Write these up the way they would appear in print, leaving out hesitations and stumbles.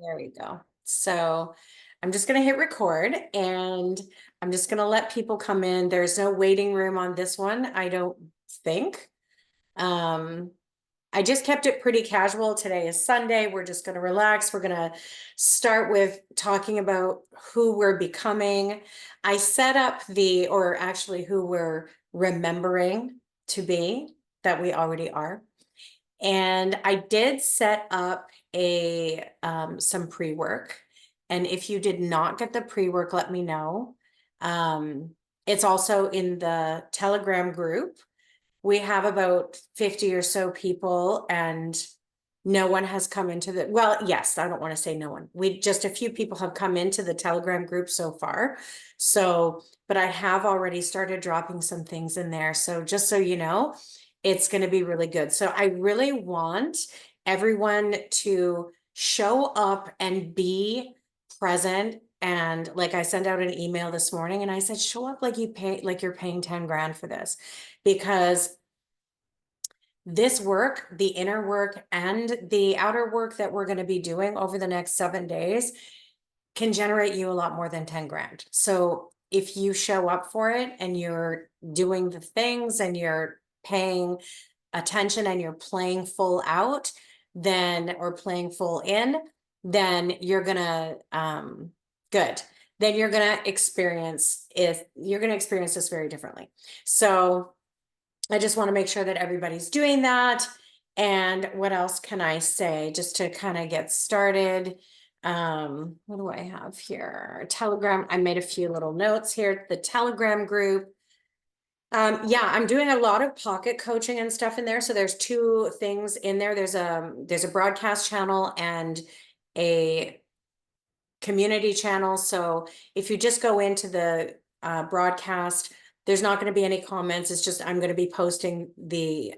There we go. So I'm just going to hit record and I'm just going to let people come in. There's no waiting room on this one, I don't think. Um, I just kept it pretty casual. Today is Sunday. We're just going to relax. We're going to start with talking about who we're becoming. I set up or actually who we're remembering to be, that we already are. And I did set up some pre-work. And if you did not get the pre-work, let me know. It's also in the Telegram group. We have about 50 or so people, and no one has come into well, yes, I don't want to say no one. Just a few people have come into the Telegram group so far. So, but I have already started dropping some things in there. So just so you know, it's going to be really good. So I really want everyone to show up and be present. And like I sent out an email this morning and I said, show up like you're paying 10 grand for this, because this work, the inner work and the outer work that we're going to be doing over the next 7 days can generate you a lot more than 10 grand. So if you show up for it and you're doing the things and you're paying attention and you're playing full out, or playing full in, then you're gonna good. Then you're gonna experience this very differently. So I just want to make sure that everybody's doing that. And what else can I say just to kind of get started? What do I have here? Telegram. I made a few little notes here. The Telegram group. Yeah, I'm doing a lot of pocket coaching and stuff in there. So there's two things in there. There's a broadcast channel and a community channel. So if you just go into the broadcast, there's not going to be any comments. It's just I'm going to be posting the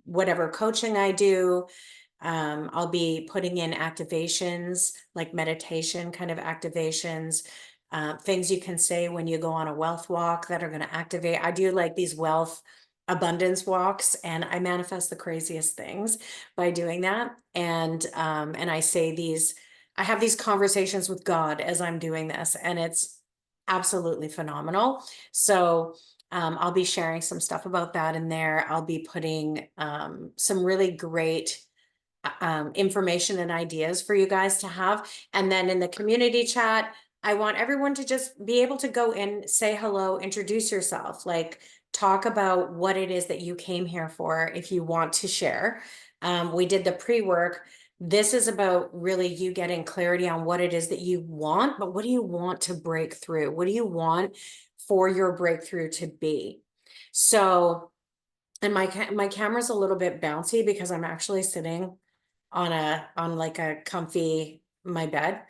whatever coaching I do. I'll be putting in activations, like meditation kind of activations, things you can say when you go on a wealth walk that are going to activate. I do like these wealth abundance walks, and I manifest the craziest things by doing that. And I have these conversations with God as I'm doing this, and it's absolutely phenomenal. So I'll be sharing some stuff about that in there. I'll be putting some really great information and ideas for you guys to have. And then in the community chat, I want everyone to just be able to go in, say hello, introduce yourself, like talk about what it is that you came here for if you want to share. We did the pre-work. This is about really you getting clarity on what it is that you want, but what do you want to break through? What do you want for your breakthrough to be? So, and my camera's a little bit bouncy because I'm actually sitting on like a comfy, my bed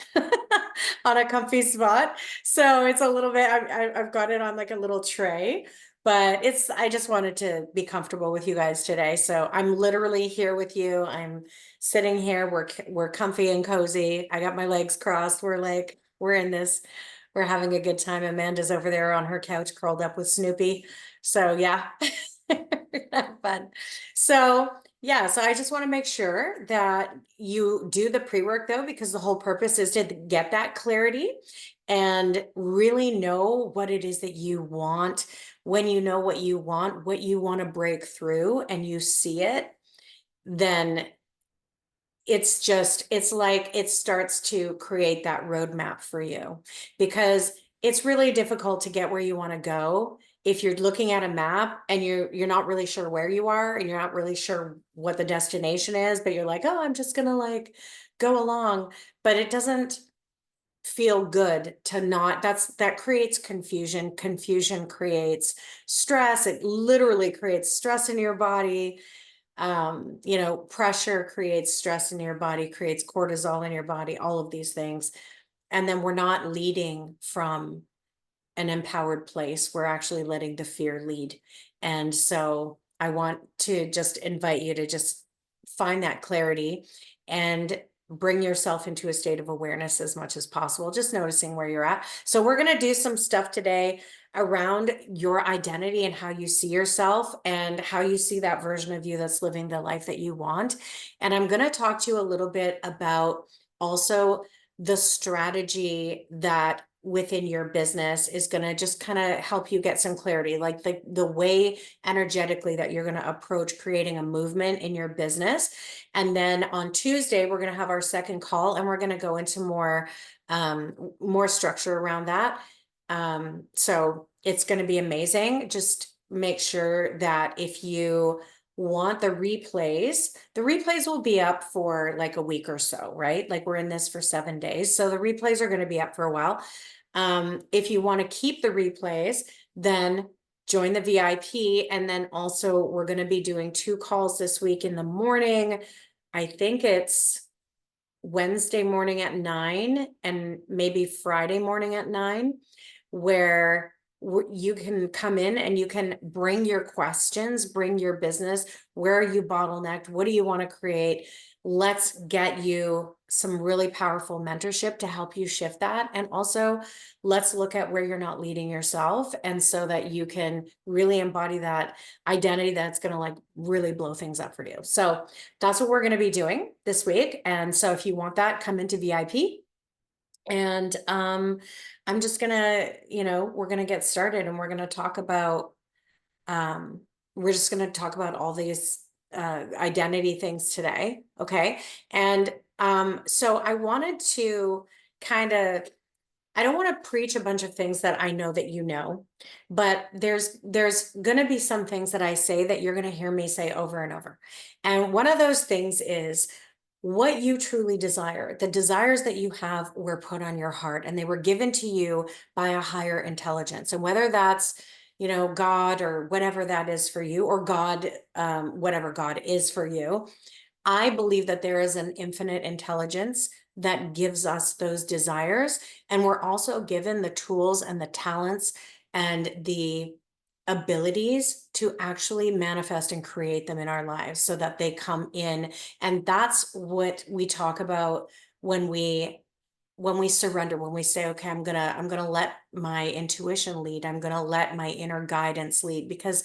on a comfy spot. So it's a little bit, I've got it on like a little tray, but I just wanted to be comfortable with you guys today. So I'm literally here with you. I'm sitting here. We're comfy and cozy. I got my legs crossed. We're in this, we're having a good time. Amanda's over there on her couch curled up with Snoopy. So yeah, have fun. So yeah, so I just want to make sure that you do the pre-work though, because the whole purpose is to get that clarity and really know what it is that you want. When you know what you want to break through and you see it, then it's like it starts to create that roadmap for you, because it's really difficult to get where you want to go if you're looking at a map and you're not really sure where you are and you're not really sure what the destination is, but you're like, oh, I'm just gonna like go along, but it doesn't feel good to not. That creates confusion creates stress. It literally creates stress in your body. Pressure creates stress in your body, creates cortisol in your body, all of these things. And then we're not leading from an empowered place. We're actually letting the fear lead. And so I want to just invite you to just find that clarity and bring yourself into a state of awareness as much as possible, just noticing where you're at. So we're going to do some stuff today around your identity and how you see yourself and how you see that version of you that's living the life that you want. And I'm going to talk to you a little bit about also the strategy that within your business is going to just kind of help you get some clarity, like the way energetically that you're going to approach creating a movement in your business. And then on Tuesday, we're going to have our second call, and we're going to go into more structure around that. So it's going to be amazing. Just make sure that if you want the replays will be up for like a week or so, right? Like we're in this for 7 days. So the replays are going to be up for a while. If you want to keep the replays, then join the VIP. And then also we're going to be doing 2 calls this week in the morning. I think it's Wednesday morning at 9 and maybe Friday morning at 9, where you can come in and you can bring your questions, bring your business. Where are you bottlenecked? What do you want to create? Let's get you some really powerful mentorship to help you shift that. And also let's look at where you're not leading yourself. And so that you can really embody that identity that's going to like really blow things up for you. So that's what we're going to be doing this week. And so if you want that, come into VIP. And I'm just gonna, we're gonna get started, and we're gonna talk about we're just gonna talk about all these identity things today. Okay. And so I wanted to kind of, I don't want to preach a bunch of things that I know that you know, but there's going to be some things that I say that you're going to hear me say over and over. And one of those things is what you truly desire. The desires that you have were put on your heart, and they were given to you by a higher intelligence. And whether that's, God or whatever that is for you, or God, whatever God is for you, I believe that there is an infinite intelligence that gives us those desires. And we're also given the tools and the talents and the abilities to actually manifest and create them in our lives so that they come in. And that's what we talk about when we surrender, when we say, okay, I'm gonna let my intuition lead, I'm gonna let my inner guidance lead, because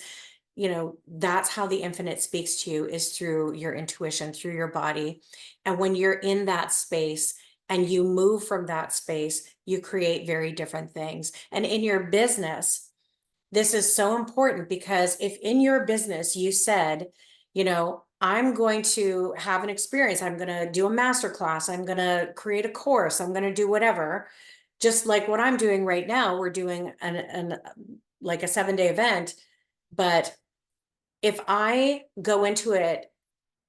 that's how the infinite speaks to you, is through your intuition, through your body. And when you're in that space and you move from that space, you create very different things. And in your business, this is so important, because if in your business you said, I'm going to have an experience, I'm going to do a master class, I'm going to create a course, I'm going to do whatever, just like what I'm doing right now, we're doing like a 7-day event. But if I go into it,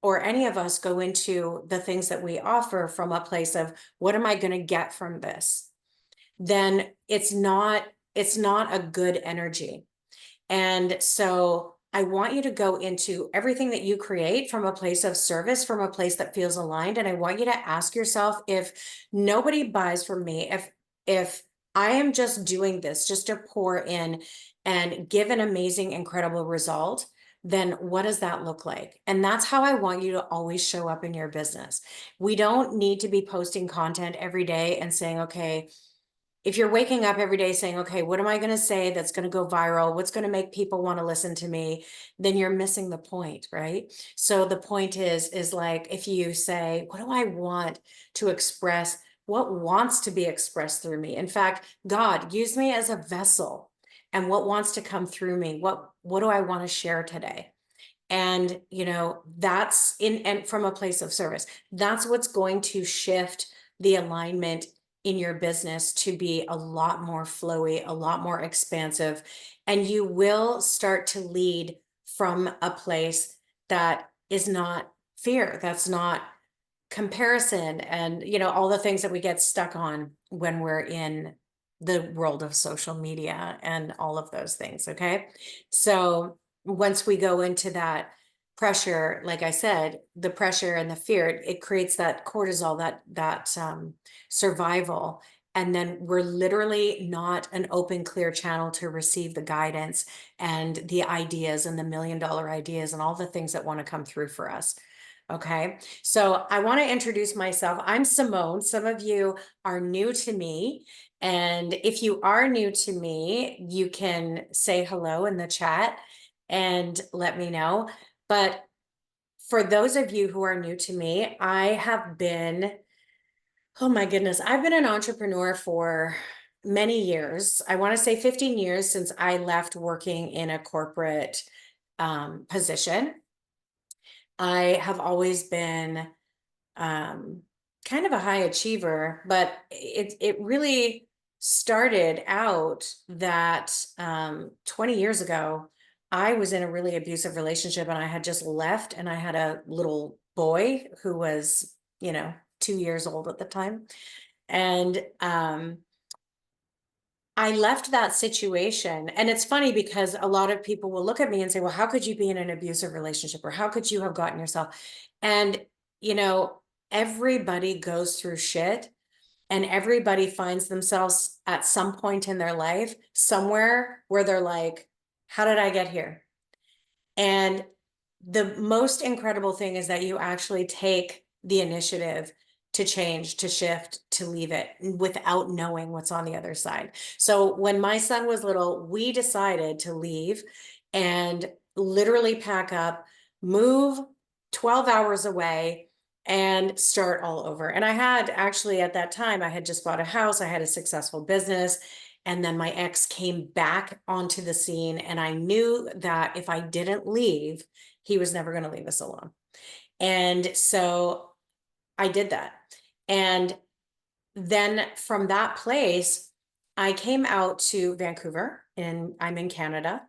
or any of us go into the things that we offer from a place of what am I going to get from this, then it's not a good energy. And so I want you to go into everything that you create from a place of service, from a place that feels aligned. And I want you to ask yourself, if nobody buys from me, if I am just doing this just to pour in and give an amazing, incredible result, then what does that look like? And that's how I want you to always show up in your business. We don't need to be posting content every day and saying, okay, if you're waking up every day saying, okay, what am I going to say that's going to go viral? What's going to make people want to listen to me? Then you're missing the point, right? So the point is like, if you say, what do I want to express? What wants to be expressed through me? In fact, God, use me as a vessel. And what wants to come through me? What do I want to share today? And, that's and from a place of service. That's what's going to shift the alignment in your business to be a lot more flowy, a lot more expansive. And you will start to lead from a place that is not fear, that's not comparison, and, all the things that we get stuck on when we're in the world of social media and all of those things. Okay. So once we go into that pressure, like I said, the pressure and the fear, it creates that cortisol, that survival. And then we're literally not an open, clear channel to receive the guidance and the ideas and the $1 million ideas and all the things that want to come through for us. Okay. So I want to introduce myself. I'm Simone. Some of you are new to me. And if you are new to me, you can say hello in the chat and let me know. But for those of you who are new to me, I have been Oh my goodness. I've been an entrepreneur for many years. I want to say 15 years since I left working in a corporate position. I have always been um, kind of a high achiever, but it really started out that 20 years ago, I was in a really abusive relationship and I had just left and I had a little boy who was, 2 years old at the time. And I left that situation. And it's funny because a lot of people will look at me and say, well, how could you be in an abusive relationship? Or how could you have gotten yourself? And, you know, everybody goes through shit and everybody finds themselves at some point in their life somewhere where they're like, how did I get here? And the most incredible thing is that you actually take the initiative to change, to shift, to leave it without knowing what's on the other side. So when my son was little, we decided to leave and literally pack up, move 12 hours away and start all over. And I had actually at that time, I had just bought a house, I had a successful business. And then my ex came back onto the scene, and I knew that if I didn't leave, he was never going to leave us alone. And so I did that. And then from that place, I came out to Vancouver, and I'm in Canada.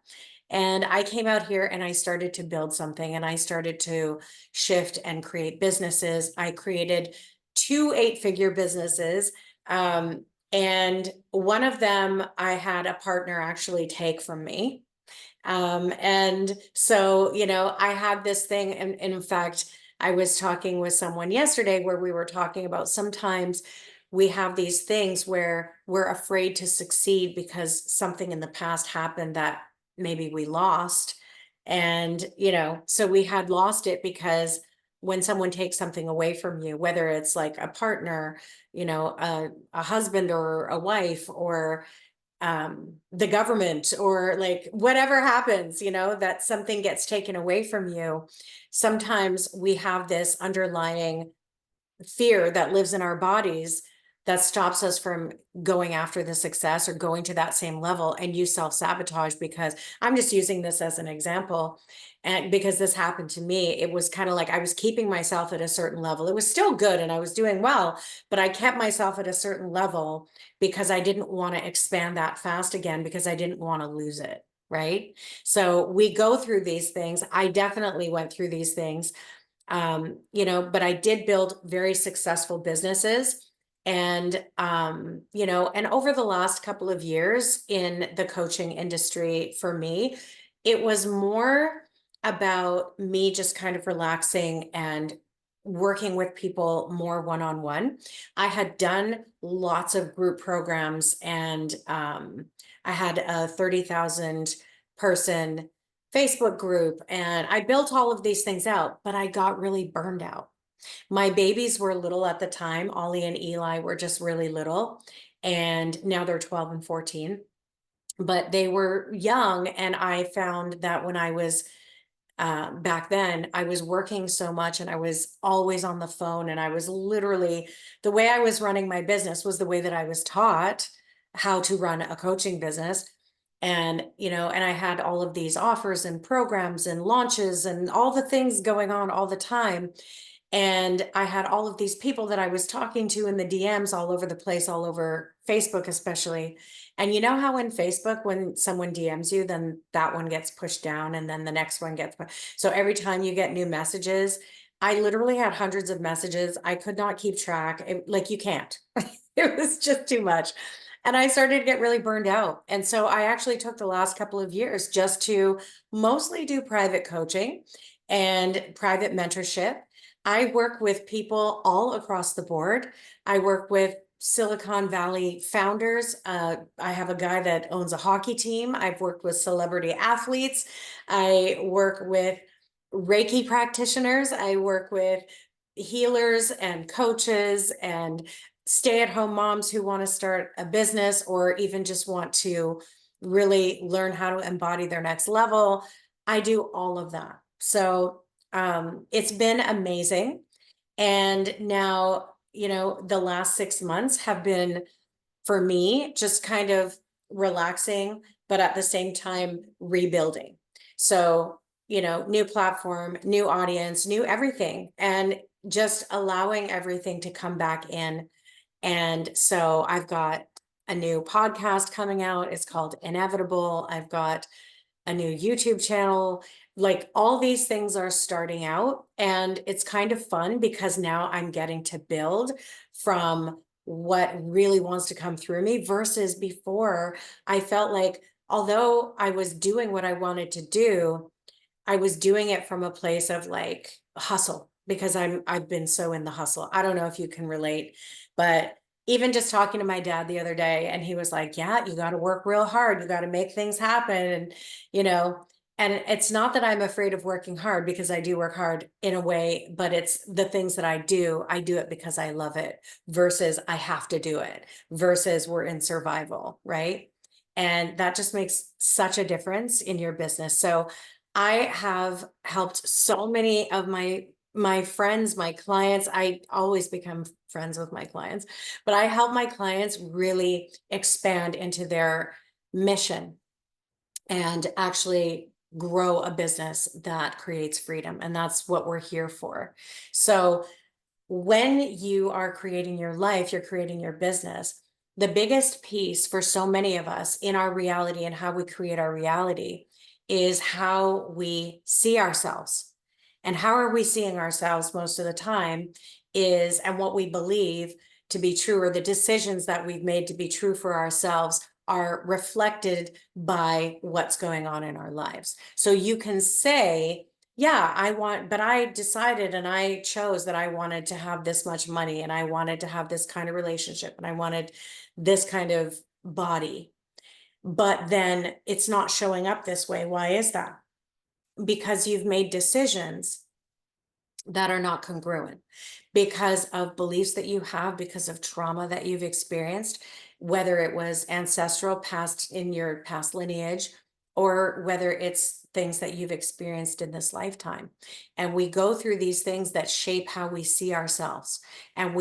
And I came out here and I started to build something and I started to shift and create businesses. I created two 8-figure businesses. And one of them I had a partner actually take from me. And so, I had this thing, and in fact, I was talking with someone yesterday where we were talking about sometimes we have these things where we're afraid to succeed because something in the past happened that maybe we lost. And, so we had lost it because when someone takes something away from you, whether it's like a partner, a husband or a wife, or the government, or like whatever happens, that something gets taken away from you. Sometimes we have this underlying fear that lives in our bodies that stops us from going after the success or going to that same level, and you self-sabotage. Because I'm just using this as an example, and because this happened to me, it was kind of like I was keeping myself at a certain level. It was still good and I was doing well, but I kept myself at a certain level because I didn't want to expand that fast again, because I didn't want to lose it, right? So we go through these things. I definitely went through these things, but I did build very successful businesses. And, and over the last couple of years in the coaching industry, for me, it was more about me just kind of relaxing and working with people more one-on-one. I had done lots of group programs, and I had a 30,000 person Facebook group, and I built all of these things out, but I got really burned out. My babies were little at the time. Ollie and Eli were just really little, and now they're 12 and 14, but they were young. And I found that when I was back then, I was working so much and I was always on the phone, and I was literally, the way I was running my business was the way that I was taught how to run a coaching business. And, and I had all of these offers and programs and launches and all the things going on all the time. And I had all of these people that I was talking to in the DMs all over the place, all over Facebook, especially. And you know how in Facebook, when someone DMs you, then that one gets pushed down and then the next one gets pushed. So every time you get new messages, I literally had hundreds of messages. I could not keep track. Like, you can't. It was just too much. And I started to get really burned out. And so I actually took the last couple of years just to mostly do private coaching and private mentorship. I work with people all across the board. I work with Silicon Valley founders. I have a guy that owns a hockey team. I've worked with celebrity athletes. I work with Reiki practitioners. I work with healers and coaches and stay-at-home moms who want to start a business or even just want to really learn how to embody their next level. I do all of that. So it's been amazing. And now the last 6 months have been, for me, just kind of relaxing, but at the same time rebuilding. So, new platform, new audience, new everything, and just allowing everything to come back in. And so I've got a new podcast coming out. It's called Inevitable. I've got a new YouTube channel. Like, all these things are starting out, and it's kind of fun because now I'm getting to build from what really wants to come through me, versus before I felt like, although I was doing what I wanted to do, I was doing it from a place of like hustle, because I've been so in the hustle. I don't know if you can relate, but even just talking to my dad the other day, and he was like, yeah, you got to work real hard. You got to make things happen. And, you know, and it's not that I'm afraid of working hard, because I do work hard in a way, but it's the things that I do it because I love it, versus I have to do it, versus we're in survival, right? And that just makes such a difference in your business. So I have helped so many of my friends, my clients. I always become friends with my clients, but I help my clients really expand into their mission and actually grow a business that creates freedom. And that's what we're here for. So when you are creating your life, you're creating your business. The biggest piece for so many of us in our reality and how we create our reality is how we see ourselves. And how are we seeing ourselves most of the time is, and what we believe to be true, or the decisions that we've made to be true for ourselves, are reflected by what's going on in our lives. So you can say, yeah, but I decided and I chose that I wanted to have this much money, and I wanted to have this kind of relationship, and I wanted this kind of body. But then it's not showing up this way. Why is that? Because you've made decisions that are not congruent, because of beliefs that you have, because of trauma that you've experienced, whether it was ancestral, past, in your past lineage, or whether it's things that you've experienced in this lifetime. And we go through these things that shape how we see ourselves. And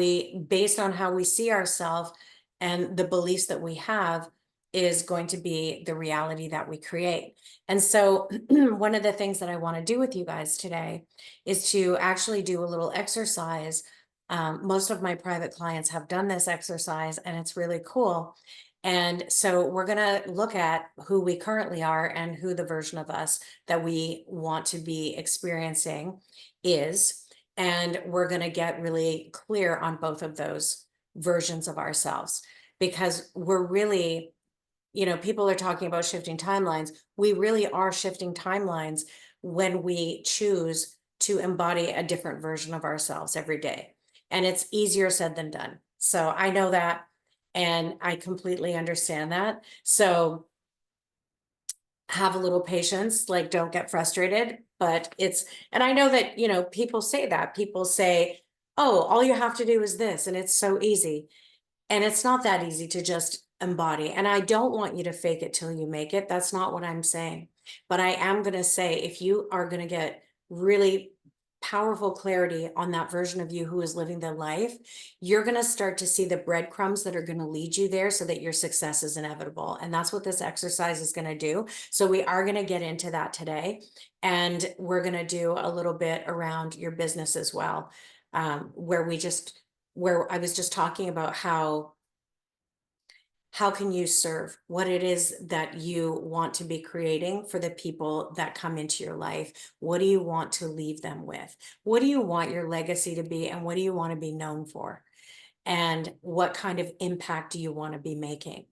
based on how we see ourselves and the beliefs that we have, is going to be the reality that we create. And so one of the things that I want to do with you guys today is to actually do a little exercise. Most of my private clients have done this exercise, and it's really cool. And so we're going to look at who we currently are and who the version of us that we want to be experiencing is. And we're going to get really clear on both of those versions of ourselves, because we're really, people are talking about shifting timelines. We really are shifting timelines when we choose to embody a different version of ourselves every day. And it's easier said than done. So I know that, and I completely understand that. So have a little patience, like, don't get frustrated, but and I know that, people say that. People say, oh, all you have to do is this, and it's so easy. And it's not that easy to just embody. And I don't want you to fake it till you make it. That's not what I'm saying. But I am going to say, if you are going to get really powerful clarity on that version of you who is living the life, you're going to start to see the breadcrumbs that are going to lead you there, so that your success is inevitable. And that's what this exercise is going to do. So we are going to get into that today. And we're going to do a little bit around your business as well, where I was just talking about how can you serve, what it is that you want to be creating for the people that come into your life. What do you want to leave them with? What do you want your legacy to be, and what do you want to be known for? And what kind of impact do you want to be making?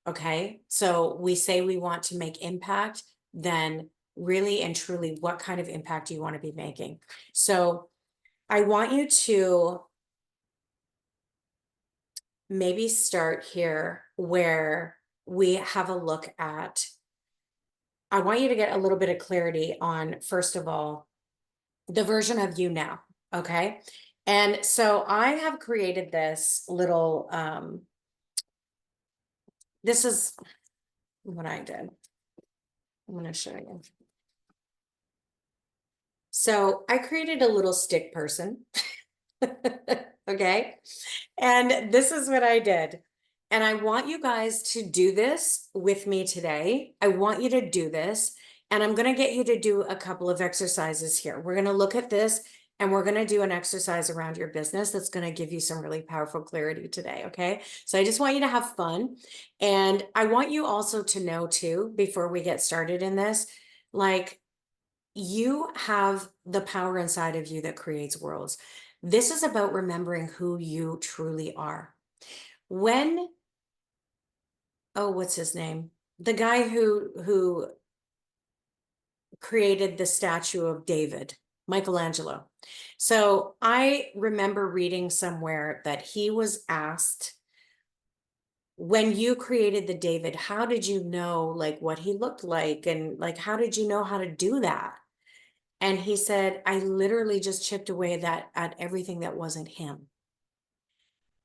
Okay, so we say we want to make impact, then really and truly, what kind of impact do you want to be making? So I want you to maybe start here, where we have a look at, I want you to get a little bit of clarity on, first of all, the version of you now. Okay. And so I have created this little, this is what I did. I'm going to show you. So I created a little stick person. Okay. And this is what I did. And I want you guys to do this with me today. I want you to do this. And I'm going to get you to do a couple of exercises here. We're going to look at this and we're going to do an exercise around your business that's going to give you some really powerful clarity today. Okay. So I just want you to have fun. And I want you also to know, too, before we get started in this, like, you have the power inside of you that creates worlds. This is about remembering who you truly are. When, oh, what's his name? The guy who created the statue of David, Michelangelo. So I remember reading somewhere that he was asked, when you created the David, how did you know like what he looked like? And like, how did you know how to do that? And he said, I literally just chipped away at everything that wasn't him.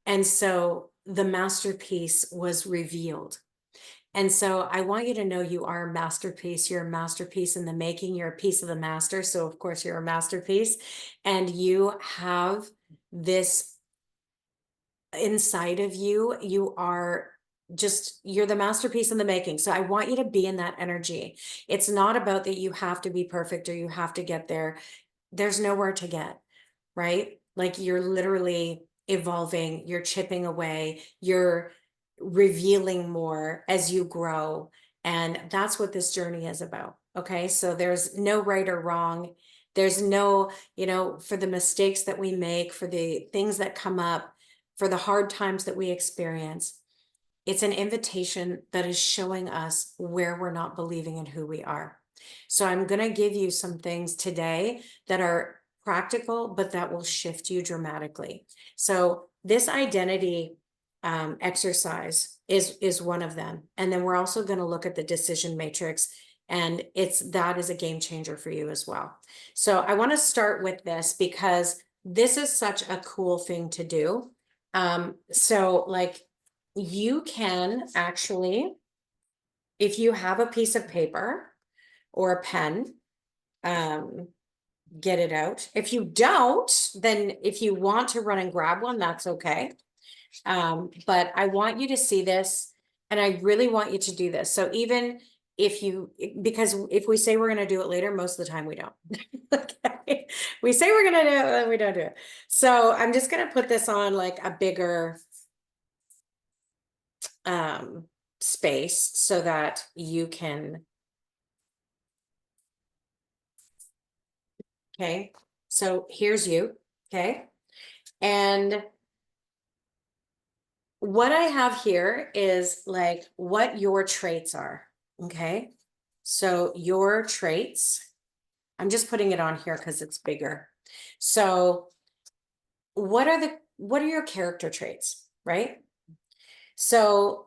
And so the masterpiece was revealed. And so I want you to know you are a masterpiece. You're a masterpiece in the making. You're a piece of the master. So of course you're a masterpiece. And you have this inside of you. You are just, you're the masterpiece in the making. So I want you to be in that energy. It's not about that you have to be perfect or you have to get there. There's nowhere to get, right? Like you're literally evolving, you're chipping away, you're revealing more as you grow. And that's what this journey is about. Okay. So there's no right or wrong. There's no, for the mistakes that we make, for the things that come up, for the hard times that we experience. It's an invitation that is showing us where we're not believing in who we are. So I'm going to give you some things today that are practical, but that will shift you dramatically. So this identity exercise is one of them. And then we're also going to look at the decision matrix, and that is a game changer for you as well. So I want to start with this because this is such a cool thing to do. So like you can actually, if you have a piece of paper or a pen, get it out. If you don't, then if you want to run and grab one, that's okay. But I want you to see this, and I really want you to do this. So even because if we say we're going to do it later, most of the time we don't. Okay. We say we're going to do it, then we don't do it. So I'm just going to put this on like a bigger space so that you can. Okay. So here's you. Okay. And what I have here is like what your traits are. Okay. So your traits, I'm just putting it on here because it's bigger. So what are your character traits, right? So,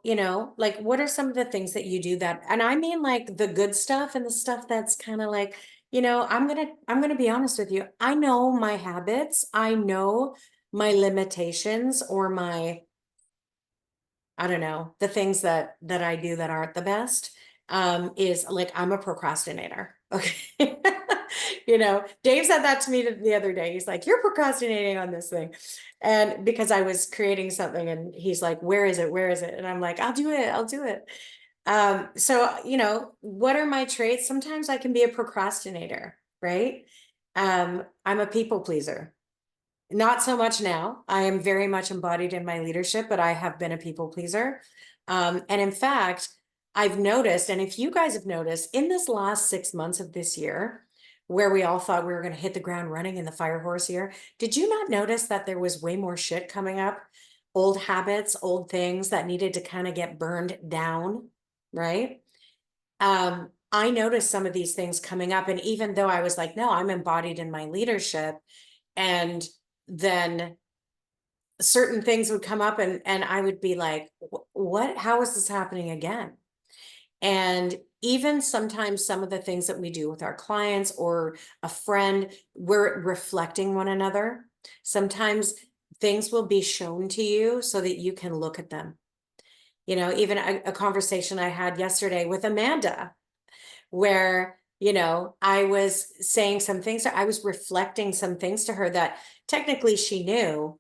like what are some of the things that you do that, and I mean like the good stuff and the stuff that's kind of like, I'm going to be honest with you. I know my habits. I know my limitations or my, I don't know, the things that I do that aren't the best, is like, I'm a procrastinator. Okay. Dave said that to me the other day. He's like, you're procrastinating on this thing. And because I was creating something and he's like, where is it? Where is it? And I'm like, I'll do it. I'll do it. So, what are my traits? Sometimes I can be a procrastinator, right? I'm a people pleaser. Not so much now. I am very much embodied in my leadership, but I have been a people pleaser. And in fact, I've noticed, and if you guys have noticed, in this last 6 months of this year, where we all thought we were going to hit the ground running in the fire horse year, did you not notice that there was way more shit coming up? Old habits, old things that needed to kind of get burned down, right? I noticed some of these things coming up. And even though I was like, no, I'm embodied in my leadership, and then certain things would come up and I would be like, what, how is this happening again? And even sometimes some of the things that we do with our clients or a friend, we're reflecting one another. Sometimes things will be shown to you so that you can look at them. Even a conversation I had yesterday with Amanda, where, I was saying some things, I was reflecting some things to her that technically she knew,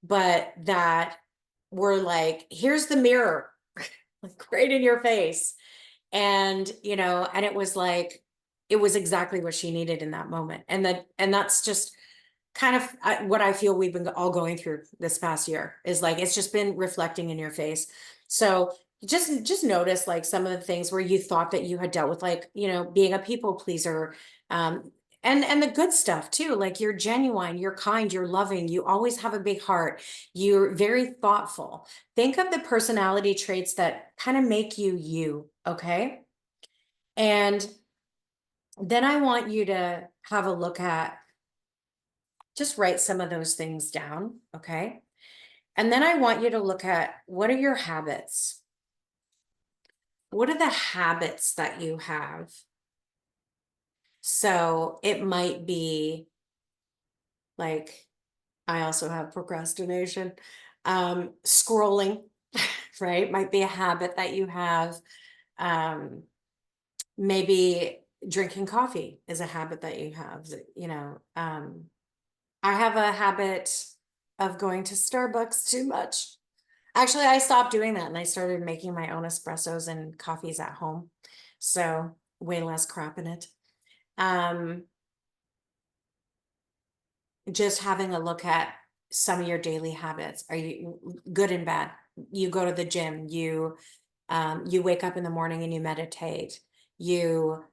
but that were like, here's the mirror, like right in your face. And, and it was like, it was exactly what she needed in that moment. And that's just kind of what I feel we've been all going through this past year, is like, it's just been reflecting in your face. So just notice like some of the things where you thought that you had dealt with, like, being a people pleaser, and the good stuff too. Like, you're genuine, you're kind, you're loving, you always have a big heart, you're very thoughtful. Think of the personality traits that kind of make you you, okay? And then I want you to have a look at, just write some of those things down, okay? And then I want you to look at, what are your habits? What are the habits that you have? So it might be like, I also have procrastination, scrolling, right? Might be a habit that you have. Maybe drinking coffee is a habit that you have, I have a habit of going to Starbucks too much. Actually, I stopped doing that and I started making my own espressos and coffees at home. So way less crap in it. Just having a look at some of your daily habits. Are you good and bad? You go to the gym, you wake up in the morning and you meditate. You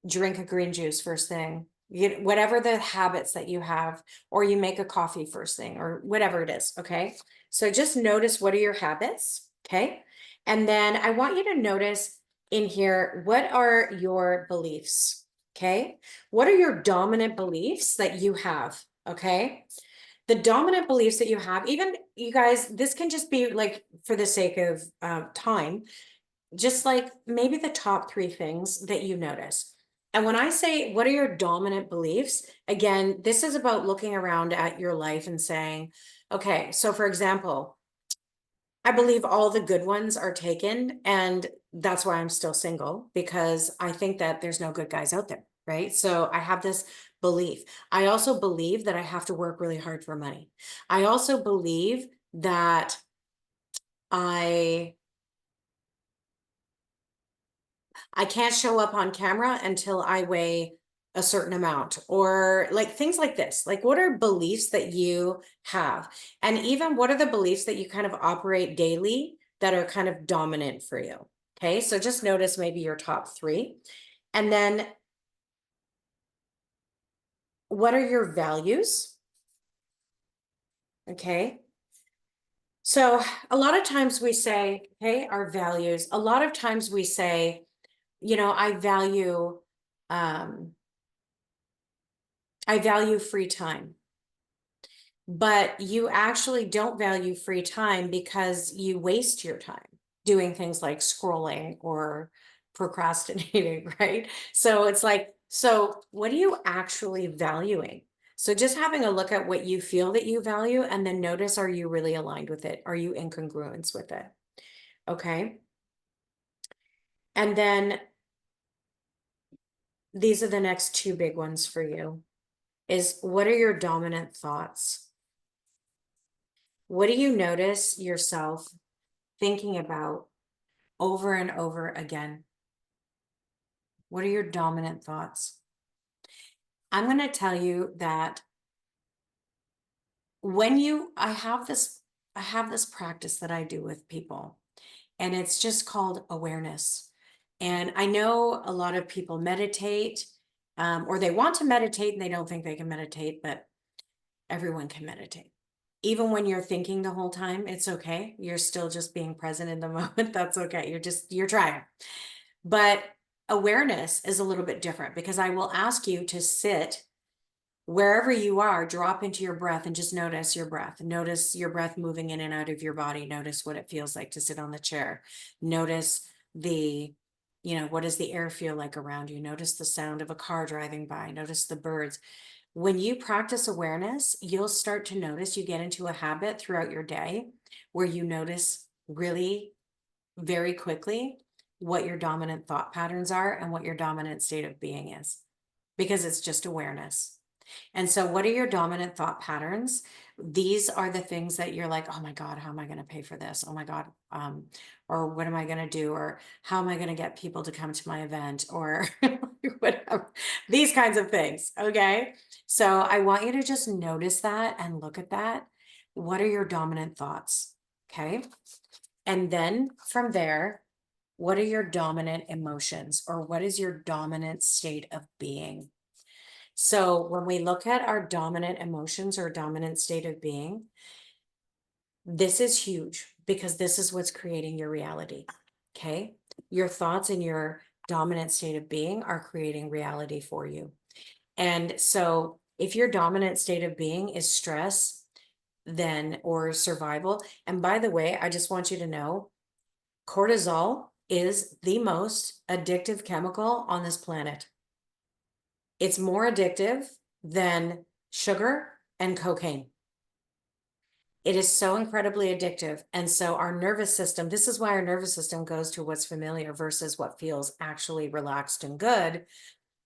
drink a green juice first thing. Whatever the habits that you have, or you make a coffee first thing, or whatever it is. Okay. So just notice, what are your habits? Okay. And then I want you to notice in here, what are your beliefs? Okay. What are your dominant beliefs that you have? Okay. The dominant beliefs that you have, even you guys, this can just be like, for the sake of time, just like maybe the top 3 things that you notice. And when I say, what are your dominant beliefs? Again, this is about looking around at your life and saying, okay, so for example, I believe all the good ones are taken, and that's why I'm still single, because I think that there's no good guys out there, right? So I have this belief. I also believe that I have to work really hard for money. I also believe that I can't show up on camera until I weigh a certain amount, or like things like this. Like, what are beliefs that you have? And even what are the beliefs that you kind of operate daily that are kind of dominant for you? Okay, so just notice maybe your top 3. And then what are your values? Okay. So a lot of times we say, okay, our values, a lot of times we say, um, I value free time. But you actually don't value free time because you waste your time doing things like scrolling or procrastinating, right? So it's like, so what are you actually valuing? So just having a look at what you feel that you value, and then notice, are you really aligned with it? Are you in congruence with it? Okay. And then these are the next 2 big ones for you, is, what are your dominant thoughts? What do you notice yourself thinking about over and over again? What are your dominant thoughts? I'm going to tell you that I have this practice that I do with people, and it's just called awareness. And I know a lot of people meditate, or they want to meditate and they don't think they can meditate, but everyone can meditate. Even when you're thinking the whole time, it's okay. You're still just being present in the moment. That's okay. You're trying. But awareness is a little bit different, because I will ask you to sit wherever you are, drop into your breath, and just notice your breath. Notice your breath moving in and out of your body. Notice what it feels like to sit on the chair. Notice what does the air feel like around you? Notice the sound of a car driving by. Notice the birds. When you practice awareness, you'll start to notice, you get into a habit throughout your day where you notice really very quickly what your dominant thought patterns are and what your dominant state of being is, because it's just awareness. And so what are your dominant thought patterns? These are the things that you're like, oh my God, how am I going to pay for this? Oh my God. Or what am I going to do? Or how am I going to get people to come to my event? Or whatever, these kinds of things. Okay. So I want you to just notice that and look at that. What are your dominant thoughts? Okay. And then from there, what are your dominant emotions, or what is your dominant state of being? So when we look at our dominant emotions or dominant state of being, this is huge because this is what's creating your reality. Okay. Your thoughts and your dominant state of being are creating reality for you. And so if your dominant state of being is stress, then or survival, and by the way, I just want you to know cortisol is the most addictive chemical on this planet. It's more addictive than sugar and cocaine. It is so incredibly addictive. And so our nervous system, this is why our nervous system goes to what's familiar versus what feels actually relaxed and good.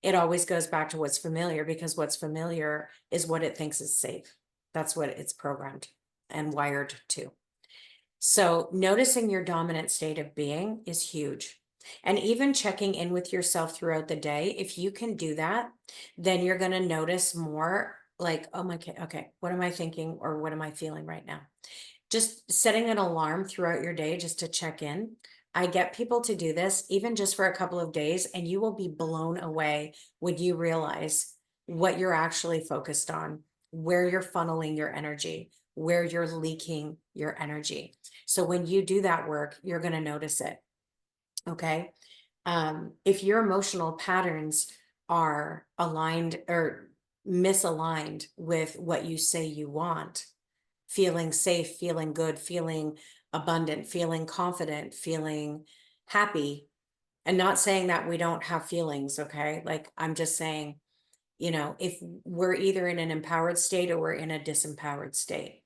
It always goes back to what's familiar because what's familiar is what it thinks is safe. That's what it's programmed and wired to. So noticing your dominant state of being is huge. And even checking in with yourself throughout the day, if you can do that, then you're going to notice more like, oh my, okay, what am I thinking or what am I feeling right now? Just setting an alarm throughout your day just to check in. I get people to do this even just for a couple of days, and you will be blown away when you realize what you're actually focused on, where you're funneling your energy, where you're leaking your energy. So when you do that work, you're going to notice it. Okay. If your emotional patterns are aligned or misaligned with what you say you want, feeling safe, feeling good, feeling abundant, feeling confident, feeling happy, and not saying that we don't have feelings. Okay. Like I'm just saying, if we're either in an empowered state or we're in a disempowered state,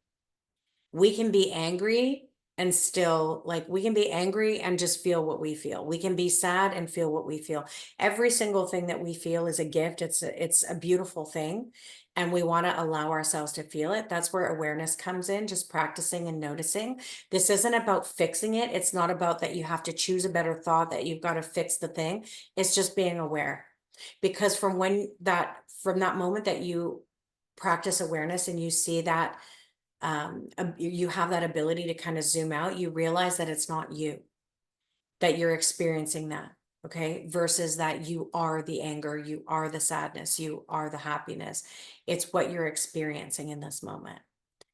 we can be angry and still we can be angry and just feel what we feel. We can be sad and feel what we feel. Every single thing that we feel is a gift. It's a beautiful thing. And we want to allow ourselves to feel it. That's where awareness comes in, just practicing and noticing. This isn't about fixing it. It's not about that you have to choose a better thought, that you've got to fix the thing. It's just being aware. Because from that moment that you practice awareness and you see that you have that ability to kind of zoom out, you realize that it's not you, that you're experiencing that, okay? Versus that you are the anger, you are the sadness, you are the happiness. It's what you're experiencing in this moment.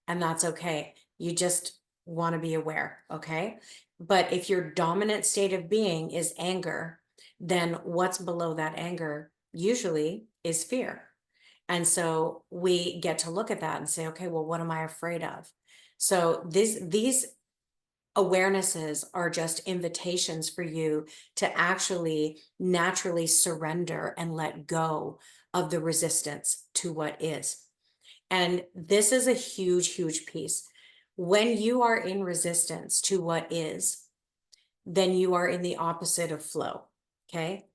And that's okay. You just want to be aware, okay? But if your dominant state of being is anger, then what's below that anger usually is fear. And so we get to look at that and say, okay, well, what am I afraid of? So these awarenesses are just invitations for you to actually naturally surrender and let go of the resistance to what is. And this is a huge, huge piece. When you are in resistance to what is, then you are in the opposite of flow. Okay.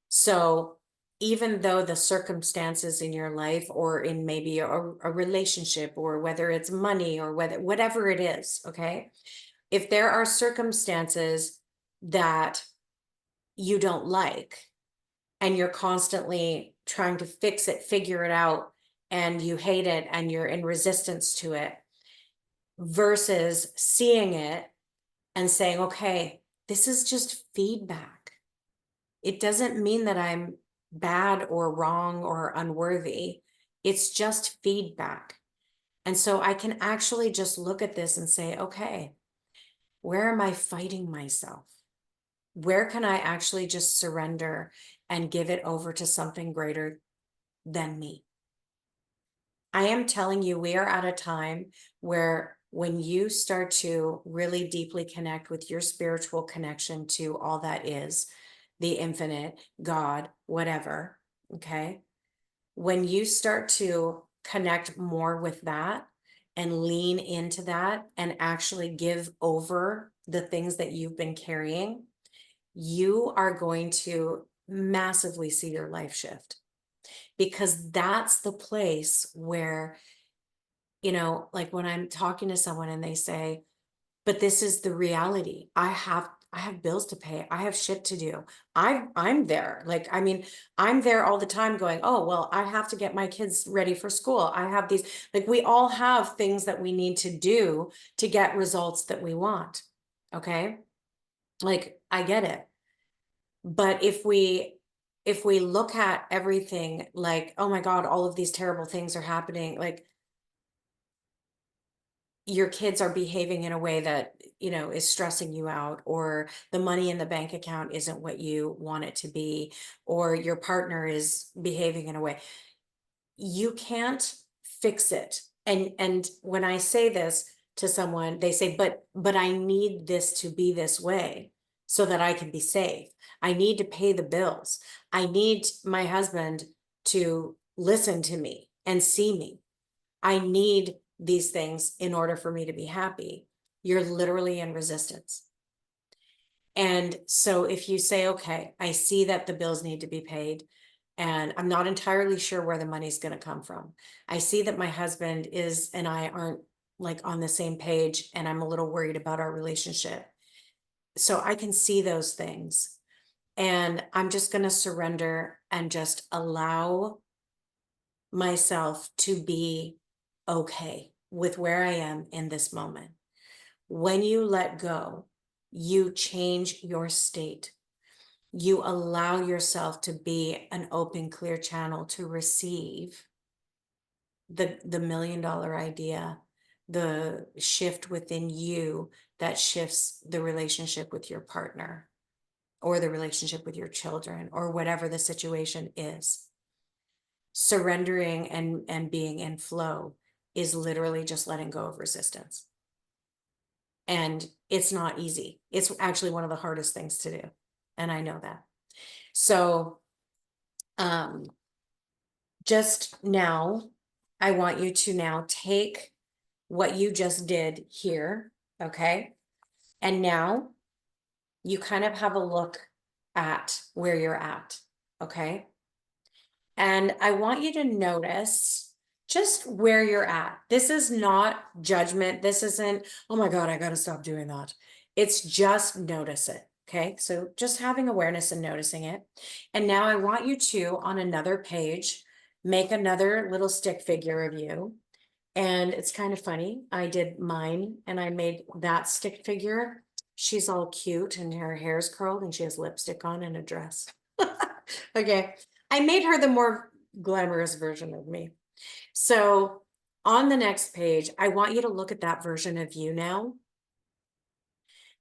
So even though the circumstances in your life or in maybe a relationship, or whether it's money or whatever it is, okay, if there are circumstances that you don't like and you're constantly trying to fix it, figure it out, and you hate it and you're in resistance to it, versus seeing it and saying, okay, this is just feedback. It doesn't mean that I'm bad or wrong or unworthy. It's just feedback. And so I can actually just look at this and say, okay, where am I fighting myself? Where can I actually just surrender and give it over to something greater than me? I am telling you, we are at a time where when you start to really deeply connect with your spiritual connection to all that is, the infinite, God, whatever, okay? When you start to connect more with that and lean into that and actually give over the things that you've been carrying, you are going to massively see your life shift. because that's the place where, like when I'm talking to someone and they say, but this is the reality. I have bills to pay. I have shit to do. I'm there. Like, I mean, I'm there all the time going, oh, well, I have to get my kids ready for school. I have these, like, we all have things that we need to do to get results that we want. Okay. Like, I get it. But if we look at everything like, oh my God, all of these terrible things are happening, like your kids are behaving in a way that, is stressing you out, or the money in the bank account isn't what you want it to be, or your partner is behaving in a way, you can't fix it. And when I say this to someone, they say, but I need this to be this way so that I can be safe. I need to pay the bills. I need my husband to listen to me and see me. I need these things in order for me to be happy. You're literally in resistance. And so if you say, okay, I see that the bills need to be paid, and I'm not entirely sure where the money's going to come from. I see that my husband is and I aren't like on the same page, and I'm a little worried about our relationship. So I can see those things. And I'm just going to surrender and just allow myself to be okay with where I am in this moment. When you let go, you change your state. You allow yourself to be an open, clear channel to receive the $1 million idea, the shift within you that shifts the relationship with your partner or the relationship with your children or whatever the situation is. Surrendering and being in flow is literally just letting go of resistance. And it's not easy. It's actually one of the hardest things to do. And I know that. So just now, I want you to now take what you just did here, okay? And now you kind of have a look at where you're at, okay? And I want you to notice just where you're at. This is not judgment. This isn't, oh my God, I got to stop doing that. It's just notice it. Okay. So just having awareness and noticing it. And now I want you to, on another page, make another little stick figure of you. And it's kind of funny. I did mine and I made that stick figure. She's all cute and her hair's curled and she has lipstick on and a dress. Okay. I made her the more glamorous version of me. So on the next page, I want you to look at that version of you now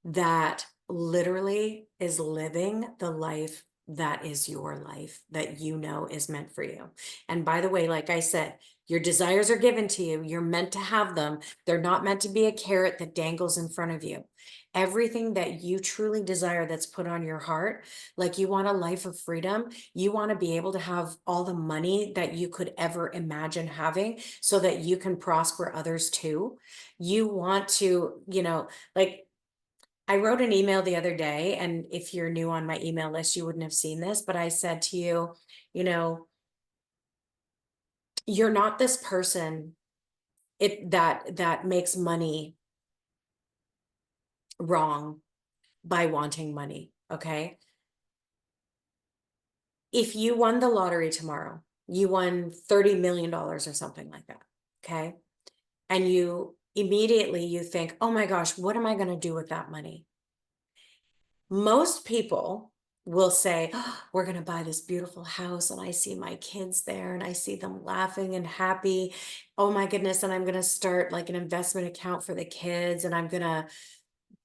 that literally is living the life that is your life, that is meant for you. And by the way, like I said, your desires are given to you. You're meant to have them. They're not meant to be a carrot that dangles in front of you. Everything that you truly desire that's put on your heart, like you want a life of freedom, you want to be able to have all the money that you could ever imagine having so that you can prosper others too. You want to, like I wrote an email the other day, and if you're new on my email list, you wouldn't have seen this, but I said to you, you're not this person that makes money wrong by wanting money. Okay. If you won the lottery tomorrow, you won $30 million or something like that. Okay. And you think, oh my gosh, what am I going to do with that money? Most people will say, oh, we're going to buy this beautiful house and I see my kids there and I see them laughing and happy. Oh my goodness. And I'm going to start like an investment account for the kids and I'm going to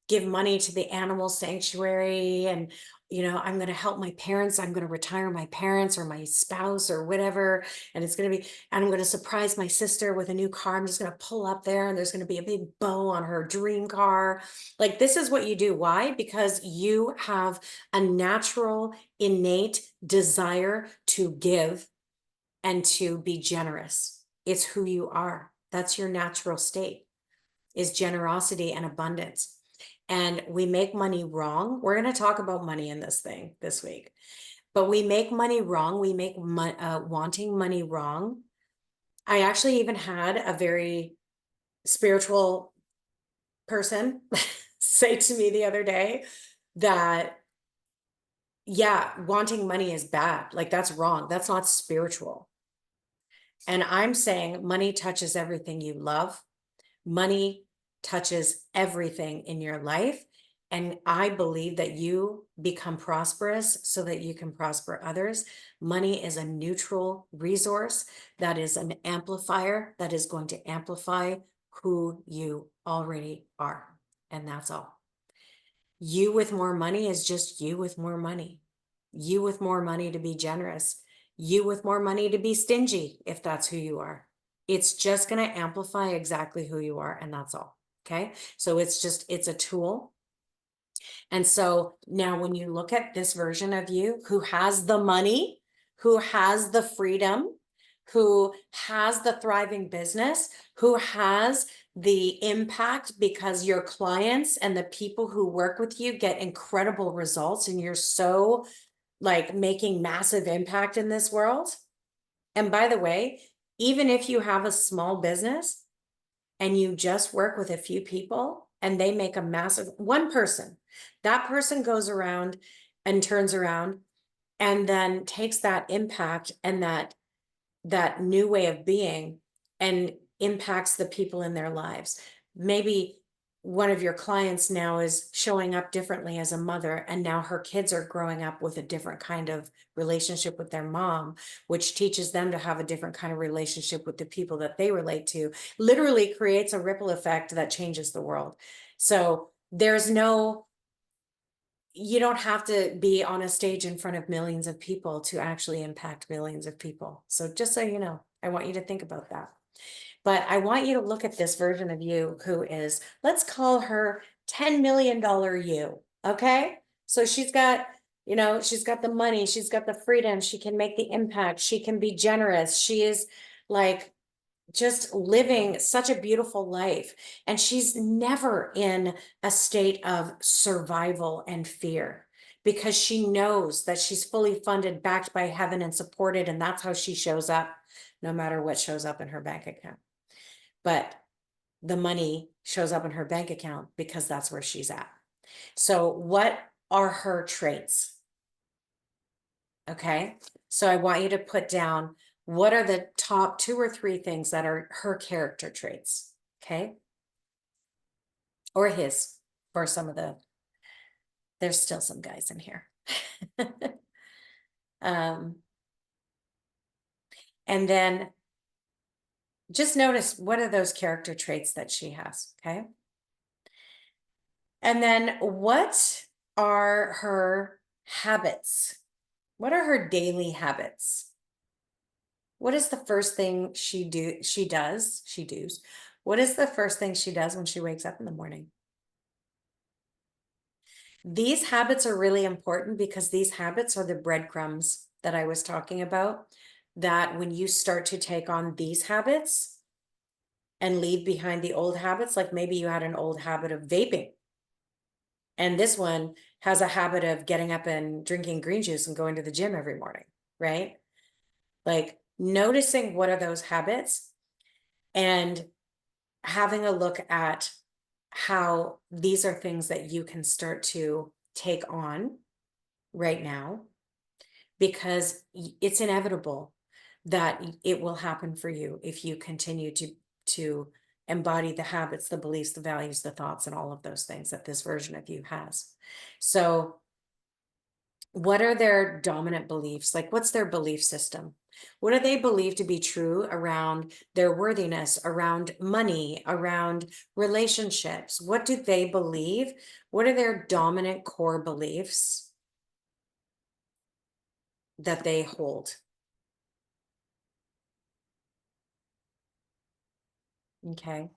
give money to the animal sanctuary and I'm going to help my parents. I'm going to retire my parents or my spouse or whatever. And I'm going to surprise my sister with a new car. I'm just going to pull up there and there's going to be a big bow on her dream car. Like this is what you do. Why? Because you have a natural, innate desire to give and to be generous. It's who you are. That's your natural state, is generosity and abundance. And we make money wrong. We're going to talk about money in this thing this week. but we make money wrong. We make wanting money wrong. I actually even had a very spiritual person say to me the other day that, yeah, wanting money is bad. Like, that's wrong. That's not spiritual. And I'm saying money touches everything you love. Money touches everything in your life. And I believe that you become prosperous so that you can prosper others. Money is a neutral resource that is an amplifier that is going to amplify who you already are. And that's all. You with more money is just you with more money. You with more money to be generous. You with more money to be stingy, if that's who you are. It's just going to amplify exactly who you are, and that's all. Okay. So it's a tool. And so now when you look at this version of you who has the money, who has the freedom, who has the thriving business, who has the impact because your clients and the people who work with you get incredible results and you're so like making massive impact in this world. And by the way, even if you have a small business and you just work with a few people and they make a massive one person, that person goes around and turns around and then takes that impact and that new way of being and impacts the people in their lives. Maybe one of your clients now is showing up differently as a mother, and now her kids are growing up with a different kind of relationship with their mom, which teaches them to have a different kind of relationship with the people that they relate to. Literally creates a ripple effect that changes the world. So you don't have to be on a stage in front of millions of people to actually impact millions of people. So just so you know, I want you to think about that. But I want you to look at this version of you who is, let's call her $10 million you, okay? So she's got, she's got the money, she's got the freedom, she can make the impact, she can be generous. She is like just living such a beautiful life. And she's never in a state of survival and fear because she knows that she's fully funded, backed by heaven and supported. And that's how she shows up, no matter what shows up in her bank account. But the money shows up in her bank account because that's where she's at. So what are her traits? Okay. So I want you to put down what are the top 2 or 3 things that are her character traits. Okay. Or his, for some of there's still some guys in here. And then just notice what are those character traits that she has. Okay. And then what are her habits? What are her daily habits? What is the first thing she does? What is the first thing she does when she wakes up in the morning? These habits are really important because these habits are the breadcrumbs that I was talking about, that when you start to take on these habits and leave behind the old habits, like maybe you had an old habit of vaping, and this one has a habit of getting up and drinking green juice and going to the gym every morning, right? Like noticing what are those habits and having a look at how these are things that you can start to take on right now, because it's inevitable that it will happen for you if you continue to embody the habits, the beliefs, the values, the thoughts, and all of those things that this version of you has. So what are their dominant beliefs? Like, what's their belief system? What do they believe to be true around their worthiness, around money, around relationships? What do they believe? What are their dominant core beliefs that they hold? Okay.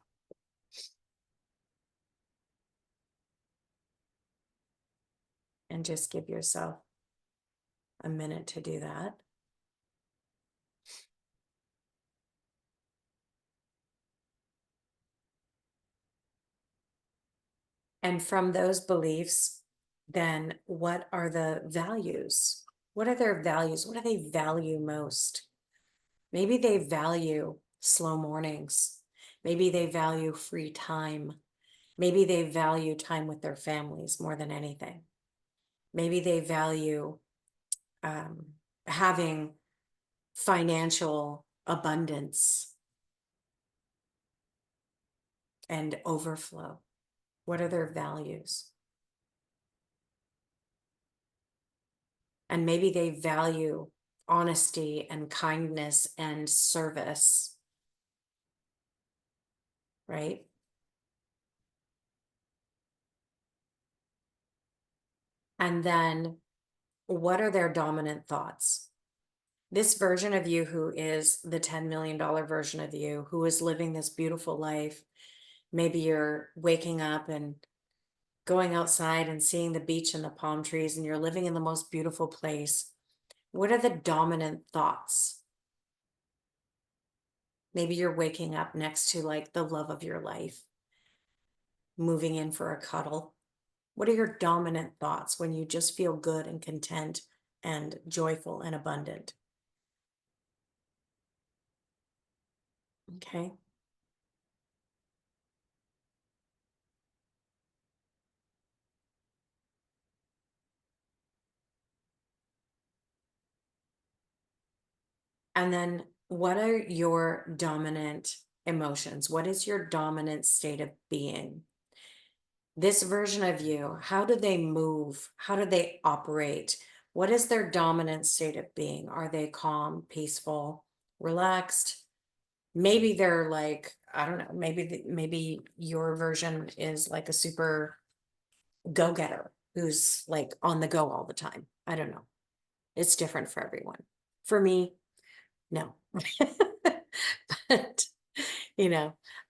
And just give yourself a minute to do that. And from those beliefs, then what are the values? What are their values? What do they value most? Maybe they value slow mornings. Maybe they value free time. Maybe they value time with their families more than anything. Maybe they value having financial abundance and overflow. What are their values? And maybe they value honesty and kindness and service, right? And then what are their dominant thoughts? This version of you who is the $10 million version of you, who is living this beautiful life, maybe you're waking up and going outside and seeing the beach and the palm trees, and you're living in the most beautiful place. What are the dominant thoughts? Maybe you're waking up next to like the love of your life, moving in for a cuddle. What are your dominant thoughts when you just feel good and content and joyful and abundant? Okay. And then what are your dominant emotions? What is your dominant state of being? This version of you, how do they move? How do they operate? What is their dominant state of being? Are they calm, peaceful, relaxed? Maybe they're like, I don't know, maybe your version is like a super go-getter who's like on the go all the time. I don't know. It's different for everyone. For me, no. But,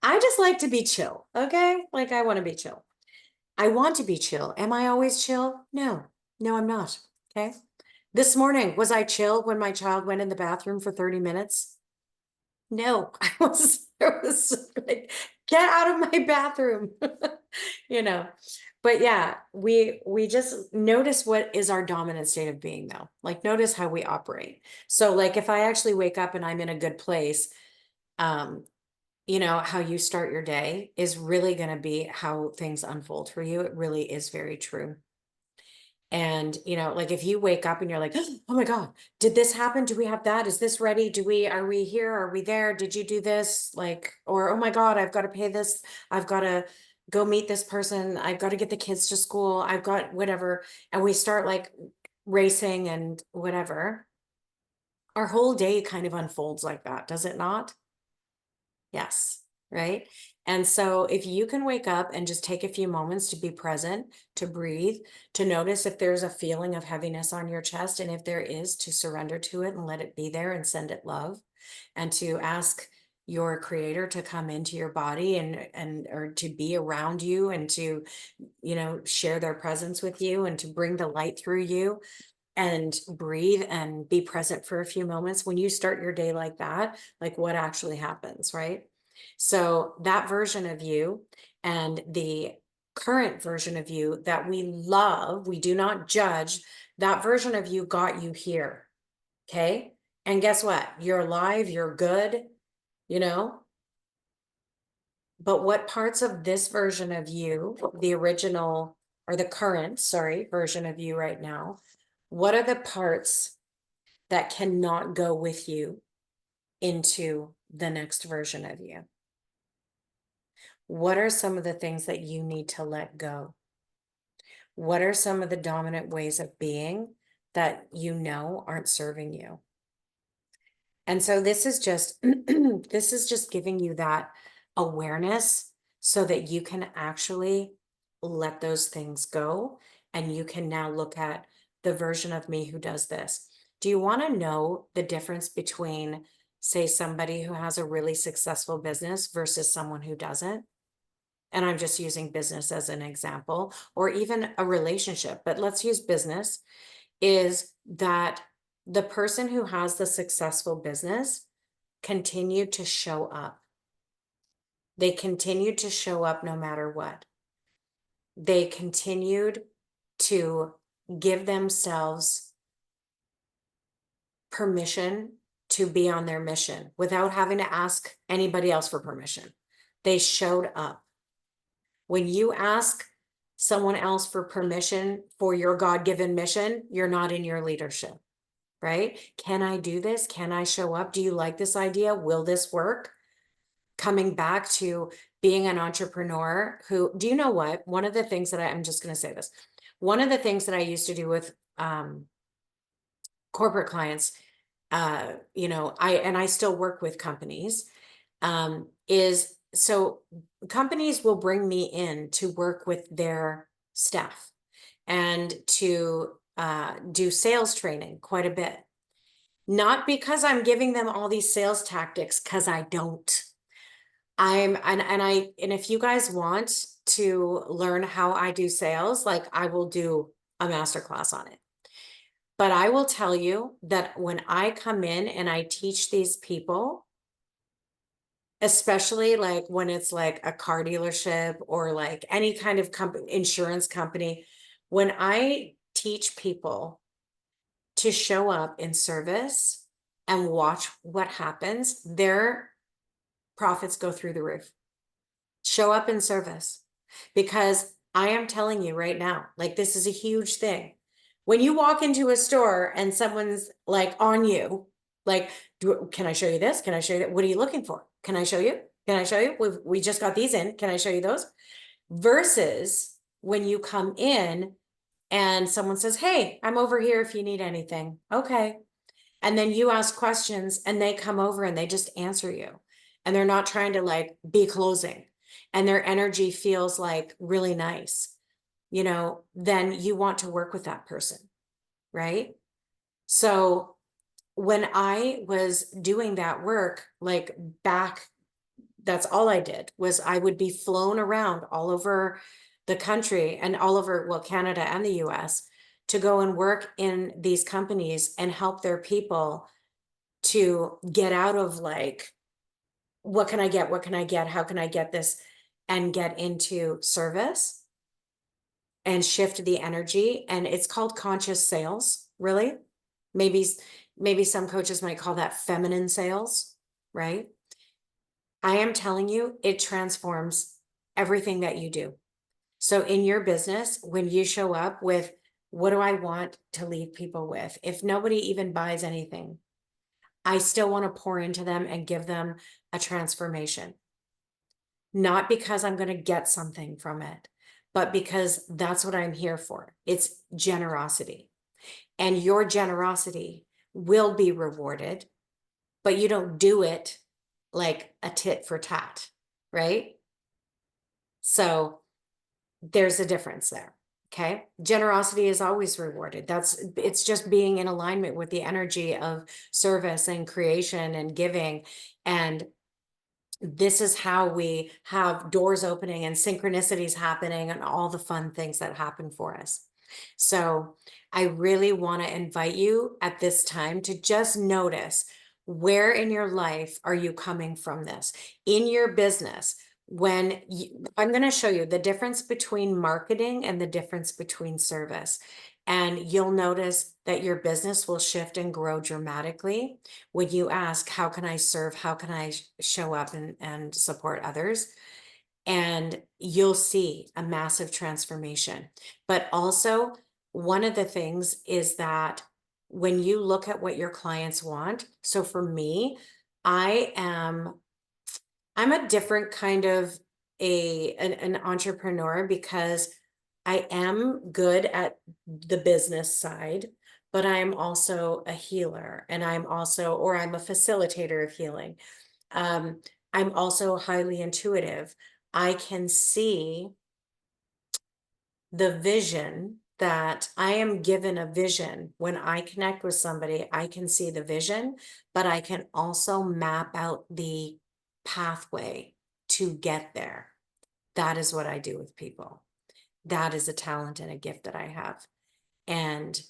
I just like to be chill, okay? Like I want to be chill. I want to be chill. Am I always chill? No. No, I'm not. Okay. This morning, was I chill when my child went in the bathroom for 30 minutes? No, I was like, get out of my bathroom, you know. But yeah, we just notice what is our dominant state of being though. Like notice how we operate. So like if I actually wake up and I'm in a good place, um, how you start your day is really going to be how things unfold for you. It really is very true. And, like if you wake up and you're like, oh my God, did this happen? Do we have that? Is this ready? Are we here? Are we there? Did you do this? Like, or, oh my God, I've got to pay this. I've got to go meet this person. I've got to get the kids to school. I've got whatever. And we start like racing and whatever. Our whole day kind of unfolds like that, does it not? Yes, right? And so if you can wake up and just take a few moments to be present, to breathe, to notice if there's a feeling of heaviness on your chest, and if there is, to surrender to it and let it be there and send it love, and to ask your creator to come into your body and or to be around you and to share their presence with you and to bring the light through you and breathe and be present for a few moments. When you start your day like that, like what actually happens, right? So that version of you and the current version of you that we love, we do not judge, that version of you got you here. Okay. And guess what? You're alive, you're good, you know. But what parts of this version of you, the original or the current, sorry, version of you right now, what are the parts that cannot go with you into the next version of you? What are some of the things that you need to let go? What are some of the dominant ways of being that aren't serving you? And so this is just this is just giving you that awareness so that you can actually let those things go, and you can now look at the version of me who does this. Do you want to know the difference between, say, somebody who has a really successful business versus someone who doesn't? And I'm just using business as an example, or even a relationship, but let's use business, is that the person who has the successful business continued to show up. They continued to show up no matter what. They continued to give themselves permission to be on their mission without having to ask anybody else for permission. They showed up. When you ask someone else for permission for your God-given mission, you're not in your leadership, right? Can I do this? Can I show up? Do you like this idea? Will this work? Coming back to being an entrepreneur who, do you know what? One of the things that I'm just going to say this. One of the things that I used to do with corporate clients, I still work with companies, is so companies will bring me in to work with their staff and to do sales training quite a bit. Not because I'm giving them all these sales tactics, because I don't. And if you guys want to learn how I do sales, like I will do a masterclass on it. But I will tell you that when I come in and I teach these people, especially like when it's like a car dealership or like any kind of insurance company, when I teach people to show up in service and watch what happens, their profits go through the roof. Show up in service, because I am telling you right now, like this is a huge thing. When you walk into a store and someone's like on you, like, can I show you this? Can I show you that? What are you looking for? Can I show you? Can I show you? We just got these in. Can I show you those? Versus when you come in and someone says, hey, I'm over here if you need anything. Okay. And then you ask questions and they come over and they just answer you. And they're not trying to like be closing. And their energy feels like really nice, then you want to work with that person, right? So when I was doing that work, like back, that's all I did was I would be flown around all over the country and all over, well, Canada and the US, to go and work in these companies and help their people to get out of like, what can I get? What can I get? How can I get this? And get into service and shift the energy. And it's called conscious sales, really. Maybe some coaches might call that feminine sales, right? I am telling you, it transforms everything that you do. So in your business, when you show up with, what do I want to leave people with? If nobody even buys anything, I still want to pour into them and give them a transformation. Not because I'm going to get something from it, but because that's what I'm here for. It's generosity. And your generosity will be rewarded, but you don't do it like a tit for tat, right? So there's a difference there. Okay. Generosity is always rewarded. It's just being in alignment with the energy of service and creation and giving. And this is how we have doors opening and synchronicities happening and all the fun things that happen for us. So I really want to invite you at this time to just notice, where in your life are you coming from this? In your business, I'm going to show you the difference between marketing and the difference between service. And you'll notice that your business will shift and grow dramatically when you ask, how can I serve? How can I show up and support others? And you'll see a massive transformation. But also, one of the things is that when you look at what your clients want, so for me, I'm a different kind of an entrepreneur, because I am good at the business side, but I'm also a healer, and I'm a facilitator of healing. I'm also highly intuitive. I can see the vision that I am given a vision. When I connect with somebody, I can see the vision, but I can also map out the pathway to get there. That is what I do with people. That is a talent and a gift that I have. And,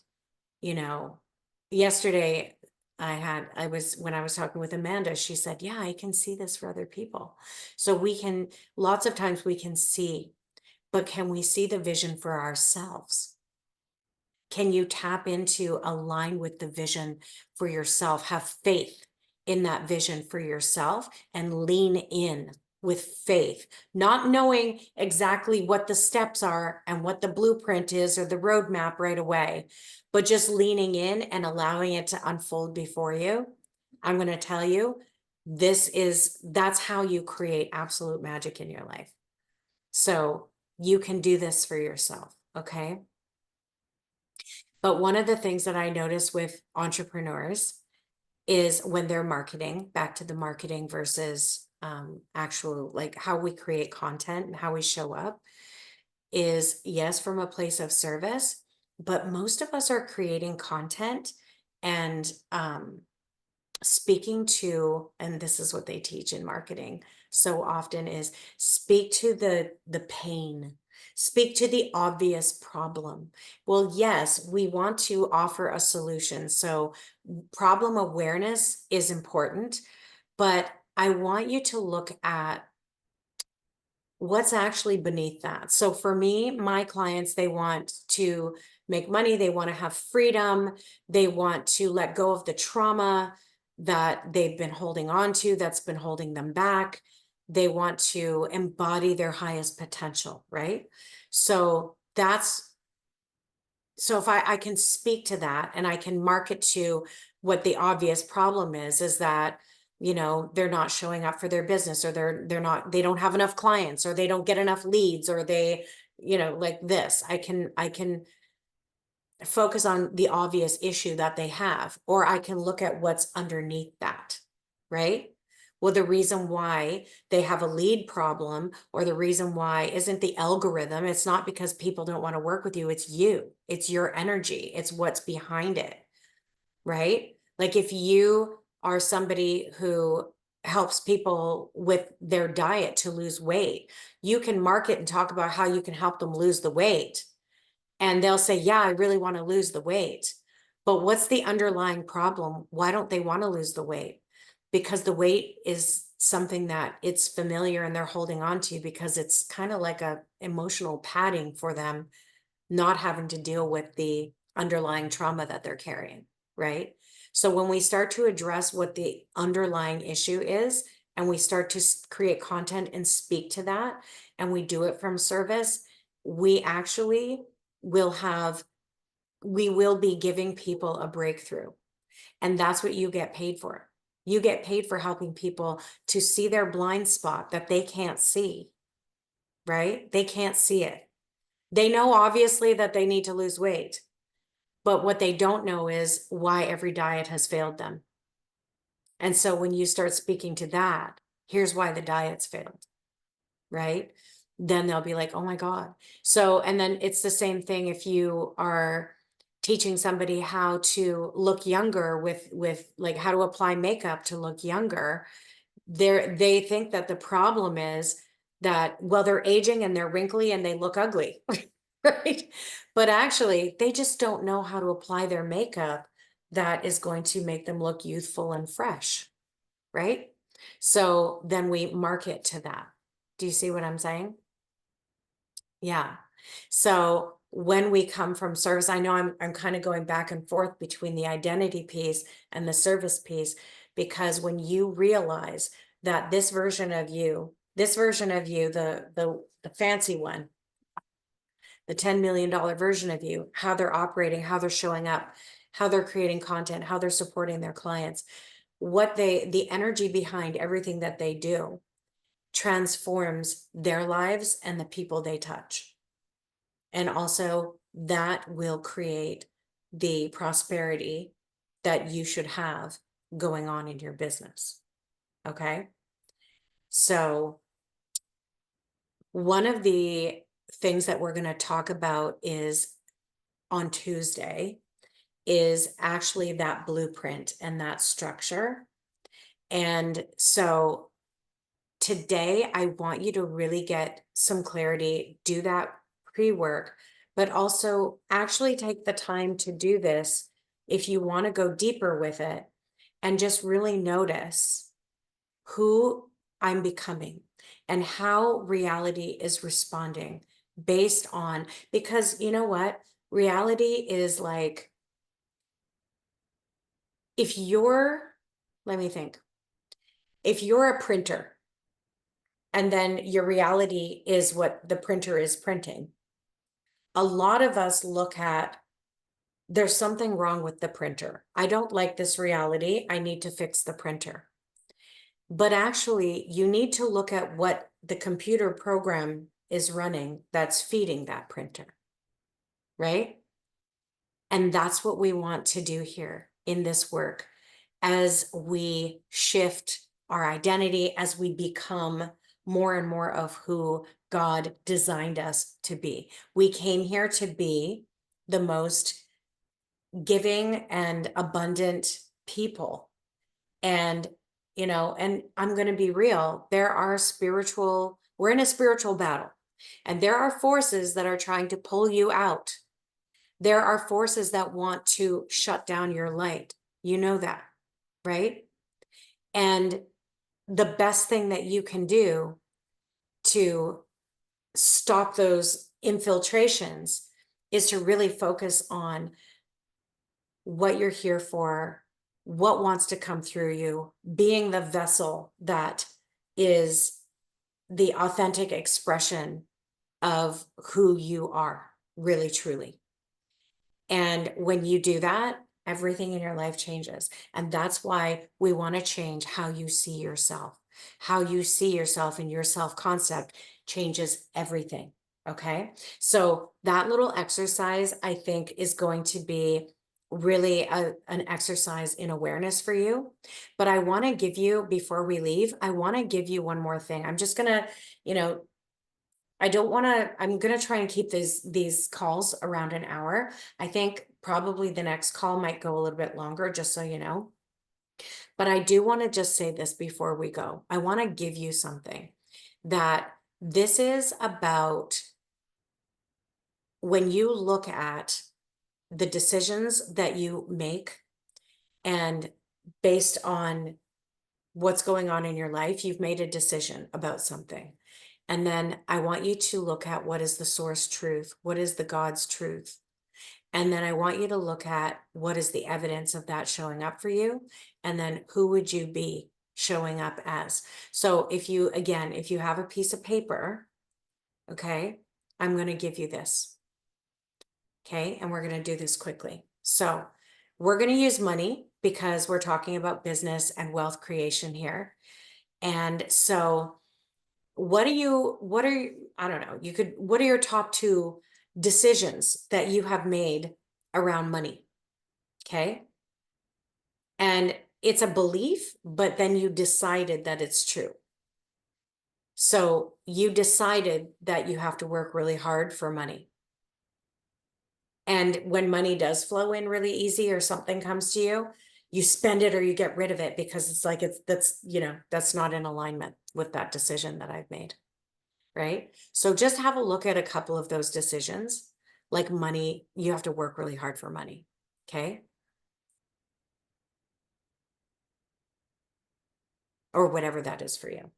yesterday when I was talking with Amanda, she said, yeah, I can see this for other people. So lots of times we can see, but can we see the vision for ourselves? Can you tap into align with the vision for yourself? Have faith in that vision for yourself and lean in with faith, not knowing exactly what the steps are and what the blueprint is or the roadmap right away, but just leaning in and allowing it to unfold before you. I'm going to tell you, that's how you create absolute magic in your life. So you can do this for yourself. Okay. But one of the things that I notice with entrepreneurs is when they're marketing, back to the marketing versus actual, like how we create content and how we show up, is yes, from a place of service, but most of us are creating content and speaking to, and this is what they teach in marketing so often, is speak to the pain, speak to the obvious problem. Well, yes, we want to offer a solution, so problem awareness is important, but I want you to look at what's actually beneath that. So for me, my clients, they want to make money, they want to have freedom, they want to let go of the trauma that they've been holding on to, that's been holding them back. They want to embody their highest potential, right? So if I can speak to that and I can market to what the obvious problem is that, they're not showing up for their business, or they don't have enough clients, or they don't get enough leads, or they, like this, I can focus on the obvious issue that they have, or I can look at what's underneath that, right? Well, the reason why they have a lead problem, or the reason why isn't the algorithm. It's not because people don't want to work with you. It's you. It's your energy. It's what's behind it, right? Like if you are somebody who helps people with their diet to lose weight, you can market and talk about how you can help them lose the weight. And they'll say, yeah, I really want to lose the weight. But what's the underlying problem? Why don't they want to lose the weight? Because the weight is something that it's familiar and they're holding on to, because it's kind of like a emotional padding for them, not having to deal with the underlying trauma that they're carrying, right? So when we start to address what the underlying issue is, and we start to create content and speak to that, and we do it from service, we actually we will be giving people a breakthrough. And that's what you get paid for. You get paid for helping people to see their blind spot that they can't see, right? They can't see it. They know obviously that they need to lose weight, but what they don't know is why every diet has failed them. And so when you start speaking to that, here's why the diet's failed, right? Then they'll be like, oh my God. So, and then it's the same thing if you are teaching somebody how to look younger with like how to apply makeup to look younger. They think that the problem is that, well, they're aging and they're wrinkly and they look ugly, right? But actually, they just don't know how to apply their makeup that is going to make them look youthful and fresh, right? So then we market to that. Do you see what I'm saying? Yeah. So when we come from service, I know I'm kind of going back and forth between the identity piece and the service piece, because when you realize that this version of you, the fancy one, the $10 million version of you, how they're operating, how they're showing up, how they're creating content, how they're supporting their clients, the energy behind everything that they do transforms their lives and the people they touch. And also that will create the prosperity that you should have going on in your business. Okay. So one of the things that we're going to talk about is on Tuesday is actually that blueprint and that structure. And so today I want you to really get some clarity, do that pre-work, but also actually take the time to do this if you want to go deeper with it, and just really notice who I'm becoming and how reality is responding based on, because you know what? Reality is like, if you're, let me think, if you're a printer and then your reality is what the printer is printing, a lot of us look at, there's something wrong with the printer. I don't like this reality. I need to fix the printer. But actually, you need to look at what the computer program is running that's feeding that printer, right? And that's what we want to do here in this work as we shift our identity, as we become more and more of who God designed us to be. We came here to be the most giving and abundant people. And, and I'm going to be real, we're in a spiritual battle, and there are forces that are trying to pull you out. There are forces that want to shut down your light. You know that, right? And the best thing that you can do to stop those infiltrations is to really focus on what you're here for, what wants to come through you, being the vessel that is the authentic expression of who you are, really, truly. And when you do that, everything in your life changes. And that's why we want to change how you see yourself. How you see yourself and your self-concept changes everything. Okay. So that little exercise, I think, is going to be really an exercise in awareness for you. But I want to give you, before we leave, I want to give you one more thing. I'm just going to, I'm going to try and keep these calls around an hour. I think probably the next call might go a little bit longer, just so you know. But I do want to just say this before we go. I want to give you something that this is about. When you look at the decisions that you make, and based on what's going on in your life, you've made a decision about something. And then I want you to look at, what is the source truth? What is the God's truth? And then I want you to look at, what is the evidence of that showing up for you? And then who would you be showing up as? So if you have a piece of paper, okay, I'm going to give you this. Okay. And we're going to do this quickly. So we're going to use money because we're talking about business and wealth creation here. And so what are I don't know, what are your top 2 decisions that you have made around money? Okay. And it's a belief, but then you decided that it's true. So you decided that you have to work really hard for money. And when money does flow in really easy, or something comes to you, you spend it or you get rid of it, because it's like, that's not in alignment with that decision that I've made. Right? So just have a look at a couple of those decisions. Like money, you have to work really hard for money. Okay. Or whatever that is for you.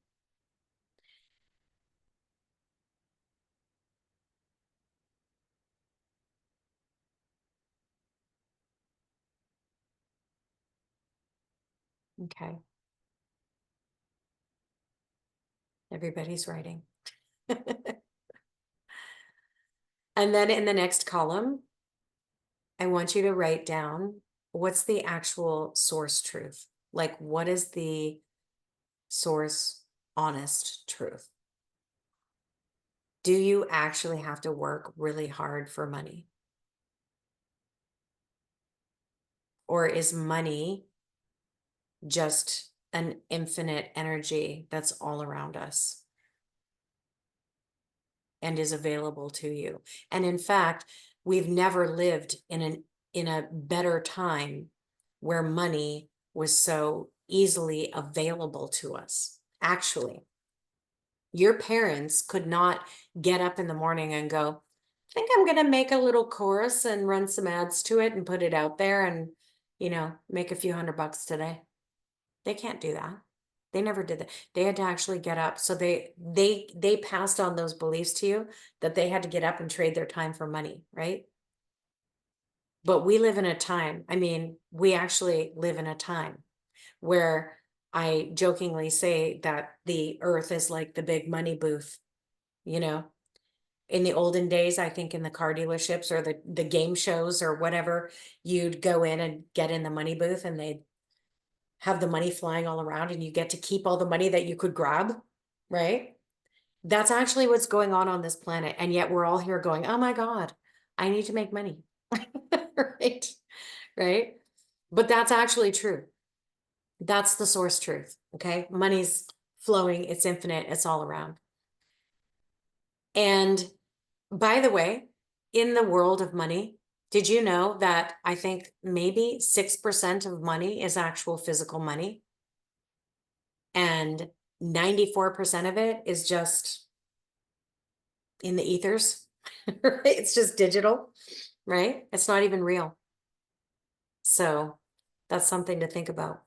Okay. Everybody's writing. And then in the next column, I want you to write down, what's the actual source truth? Like, what is the source honest truth? Do you actually have to work really hard for money? Or is money just an infinite energy that's all around us and is available to you? And in fact, we've never lived in a better time where money was so easily available to us. Actually, your parents could not get up in the morning and go, I think I'm going to make a little course and run some ads to it and put it out there and, make a few $100 today. They can't do that. They never did that. They had to actually get up. So they passed on those beliefs to you, that they had to get up and trade their time for money, right? But we live in a time, I mean, we actually live in a time where I jokingly say that the earth is like the big money booth, you know? In the olden days, I think in the car dealerships or the game shows or whatever, you'd go in and get in the money booth and they'd have the money flying all around and you get to keep all the money that you could grab, right? That's actually what's going on this planet. And yet we're all here going, oh my God, I need to make money. Right? Right? But that's actually true. That's the source truth. Okay. Money's flowing, it's infinite, it's all around. And by the way, in the world of money, did you know that I think maybe 6% of money is actual physical money? And 94% of it is just in the ethers. It's just digital, right? It's not even real. So that's something to think about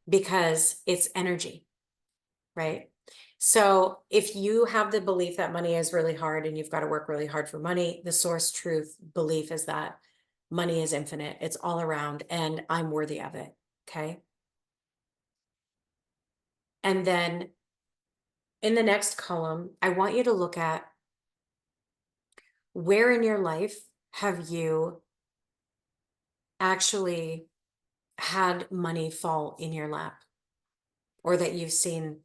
because it's energy, right? So if you have the belief that money is really hard and you've got to work really hard for money, the source truth belief is that money is infinite. It's all around and I'm worthy of it. Okay. And then in the next column, I want you to look at where in your life have you actually had money fall in your lap, or that you've seen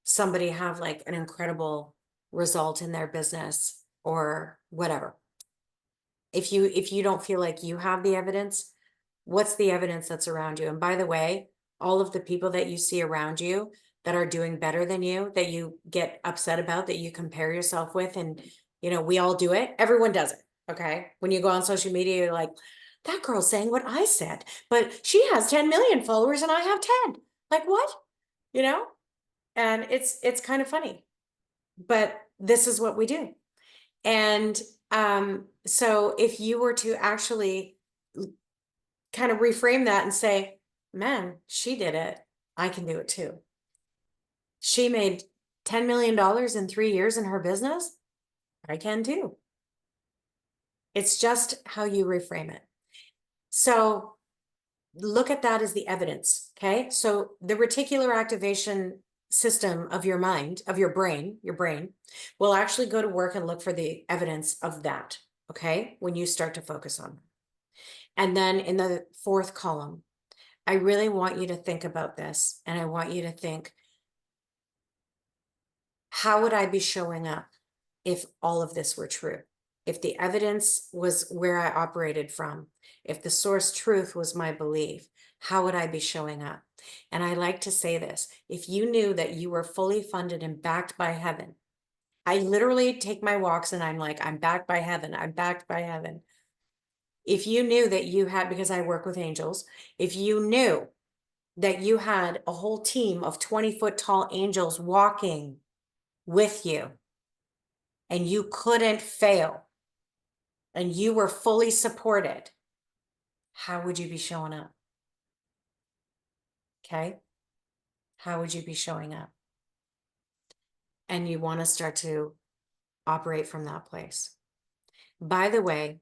somebody have like an incredible result in their business or whatever. If you don't feel like you have the evidence, what's the evidence that's around you? And by the way, all of the people that you see around you that are doing better than you, that you get upset about, that you compare yourself with, and we all do it. Everyone does it. Okay. When you go on social media, you're like, that girl's saying what I said, but she has 10 million followers and I have 10. Like what? You know? And it's kind of funny. But this is what we do. And so if you were to actually kind of reframe that and say, man, she did it, I can do it too. She made $10 million in 3 years in her business, I can too. It's just how you reframe it. So look at that as the evidence. Okay. So the reticular activation system of your mind, of your brain will actually go to work and look for the evidence of that. Okay. When you start to focus on it. And then in the fourth column, I really want you to think about this. And I want you to think, how would I be showing up if all of this were true? If the evidence was where I operated from, if the source truth was my belief, how would I be showing up? And I like to say this, if you knew that you were fully funded and backed by heaven, I literally take my walks and I'm like, I'm backed by heaven. I'm backed by heaven. If you knew that you had, because I work with angels, if you knew that you had a whole team of 20-foot tall angels walking with you and you couldn't fail and you were fully supported, how would you be showing up? Okay. How would you be showing up? And you want to start to operate from that place. By the way,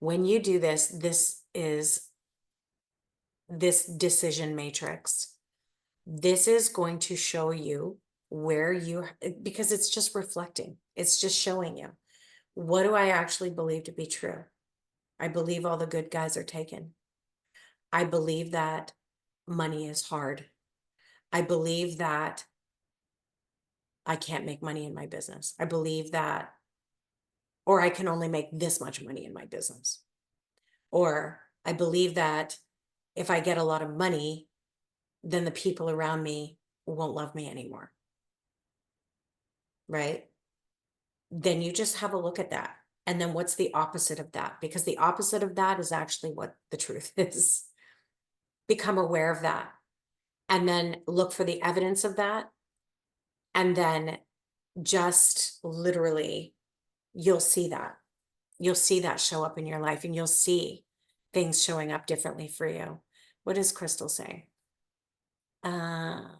when you do this, this is this decision matrix. This is going to show you where you, because it's just reflecting, it's just showing you, what do I actually believe to be true? I believe all the good guys are taken. I believe that money is hard. I believe that I can't make money in my business. I believe that, or I can only make this much money in my business. Or I believe that if I get a lot of money, then the people around me won't love me anymore. Right? Then you just have a look at that. And then what's the opposite of that? Because the opposite of that is actually what the truth is. Become aware of that. And then look for the evidence of that. And then just literally, you'll see that. You'll see that show up in your life and you'll see things showing up differently for you. What does Crystal say? Oh,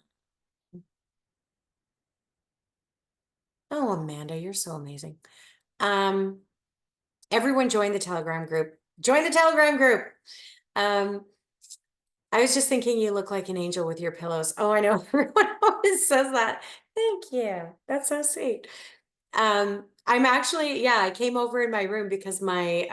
Amanda, you're so amazing. Everyone join the Telegram group. Join the Telegram group. I was just thinking you look like an angel with your pillows. Oh, I know. Everyone always says that. Thank you. That's so sweet. I'm actually, yeah, I came over in my room because my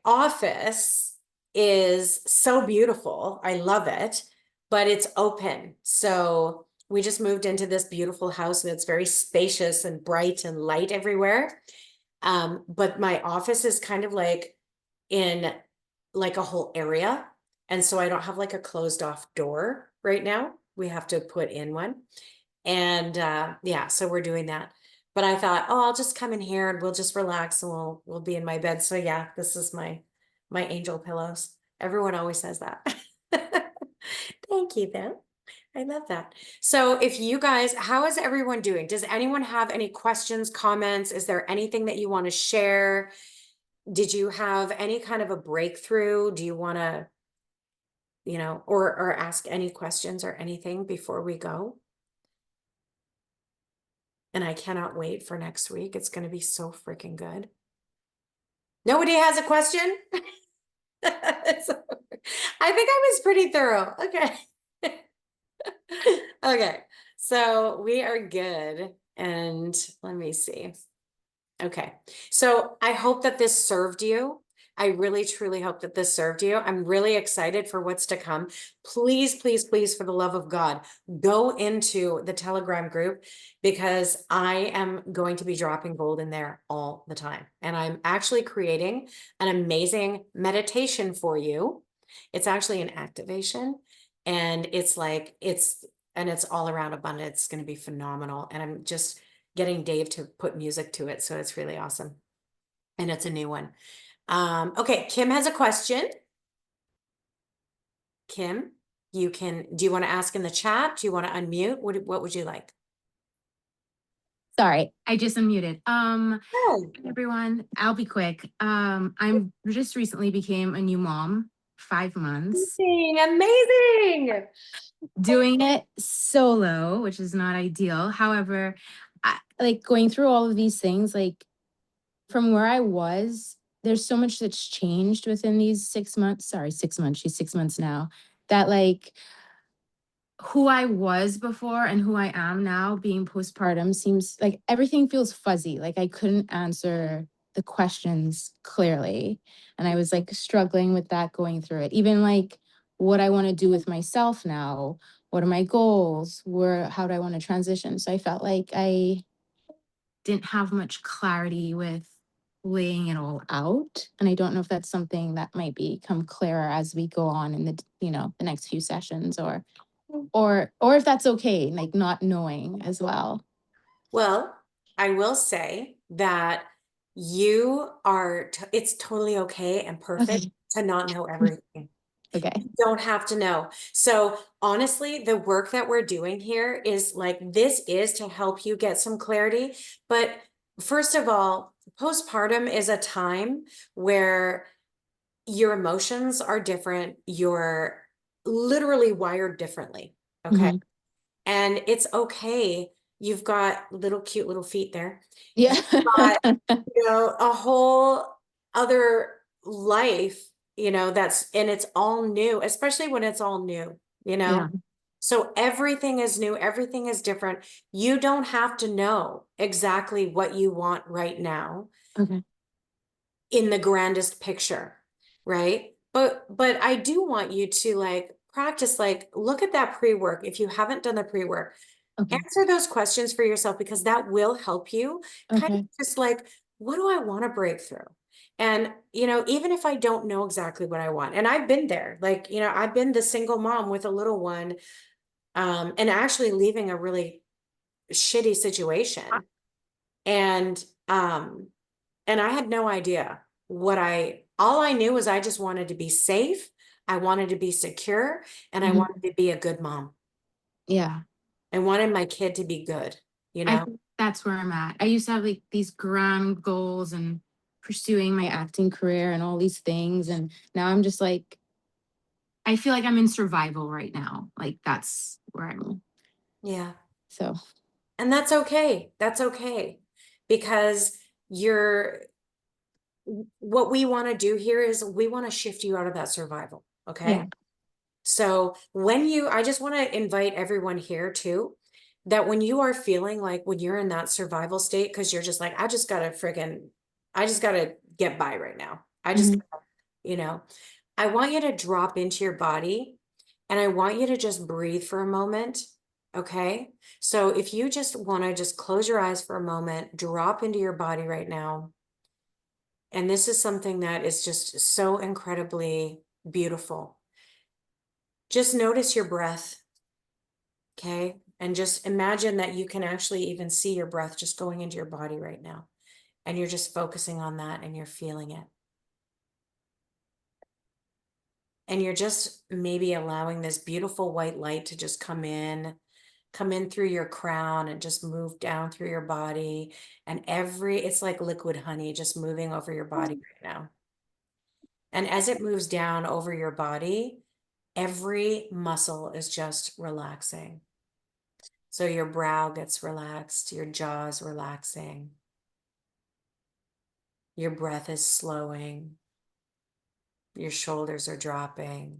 office is so beautiful. I love it, but it's open. So we just moved into this beautiful house and it's very spacious and bright and light everywhere. But my office is kind of like in like a whole area. And so I don't have like a closed off door right now. We have to put in one. And yeah, so we're doing that. But I thought, oh, I'll just come in here and we'll just relax and we'll be in my bed. So yeah, this is my angel pillows. Everyone always says that. Thank you, Ben. I love that. So if you guys, how is everyone doing? Does anyone have any questions, comments? Is there anything that you want to share? Did you have any kind of a breakthrough? Do you want to, or ask any questions or anything before we go? And I cannot wait for next week. It's going to be so freaking good. Nobody has a question? I think I was pretty thorough. Okay. Okay. So we are good. And let me see. Okay. So I hope that this served you. I really, truly hope that this served you. I'm really excited for what's to come. Please, please, please, for the love of God, go into the Telegram group because I am going to be dropping gold in there all the time. And I'm actually creating an amazing meditation for you. It's actually an activation and it's all around abundance. It's going to be phenomenal. And I'm just getting Dave to put music to it. So it's really awesome. And it's a new one. Okay, Kim has a question. Kim, do you want to ask in the chat? Do you want to unmute? What would you like? Sorry, I just unmuted. Oh. Everyone, I'll be quick. I'm just recently became a new mom, 5 months. Amazing. Doing it solo, which is not ideal. However, like going through all of these things, like from where I was, there's so much that's changed within these 6 months. Sorry, 6 months. She's 6 months now. That like who I was before and who I am now being postpartum seems like everything feels fuzzy. Like I couldn't answer the questions clearly. And I was like struggling with that going through it. Even like what I want to do with myself now, what are my goals, how do I want to transition? So I felt like I didn't have much clarity with laying it all out. And I don't know if that's something that might become clearer as we go on in the next few sessions or if that's okay, like not knowing as well. Well, I will say that it's totally okay and perfect to not know everything. Okay. You don't have to know. So honestly, the work that we're doing here is this is to help you get some clarity. But first of all, postpartum is a time where your emotions are different. You're literally wired differently. Okay. Mm-hmm. And it's okay. You've got cute little feet there. Yeah. You've got, a whole other life, and it's all new, especially when it's all new, Yeah. So everything is new, everything is different. You don't have to know exactly what you want right now. Okay. In the grandest picture, right? But I do want you to practice, look at that pre-work. If you haven't done the pre-work, Okay. answer those questions for yourself because that will help you kind of Okay. just what do I want to break through? And, even if I don't know exactly what I want, and I've been there, I've been the single mom with a little one, and actually leaving a really shitty situation. And I had no idea all I knew was I just wanted to be safe. I wanted to be secure and I Mm-hmm. wanted to be a good mom. Yeah. I wanted my kid to be good, I think that's where I'm at. I used to have like these grand goals and pursuing my acting career and all these things. And now I'm just like, I feel like I'm in survival right now. Like that's where I'm. Yeah. So. And that's okay. That's okay. Because what we want to do here is we want to shift you out of that survival. Okay. Yeah. So I just want to invite everyone here too, that when you are feeling like when you're in that survival state, because you're just like, I just gotta get by right now. Mhm. You know, I want you to drop into your body and I want you to just breathe for a moment. Okay. So if you just want to just close your eyes for a moment, drop into your body right now. And this is something that is just so incredibly beautiful. Just notice your breath. Okay. And just imagine that you can actually even see your breath just going into your body right now. And you're just focusing on that and you're feeling it. And you're just maybe allowing this beautiful white light to just come in through your crown and just move down through your body. And it's like liquid honey just moving over your body right now. And as it moves down over your body, every muscle is just relaxing. So your brow gets relaxed, your jaw is relaxing, your breath is slowing, your shoulders are dropping,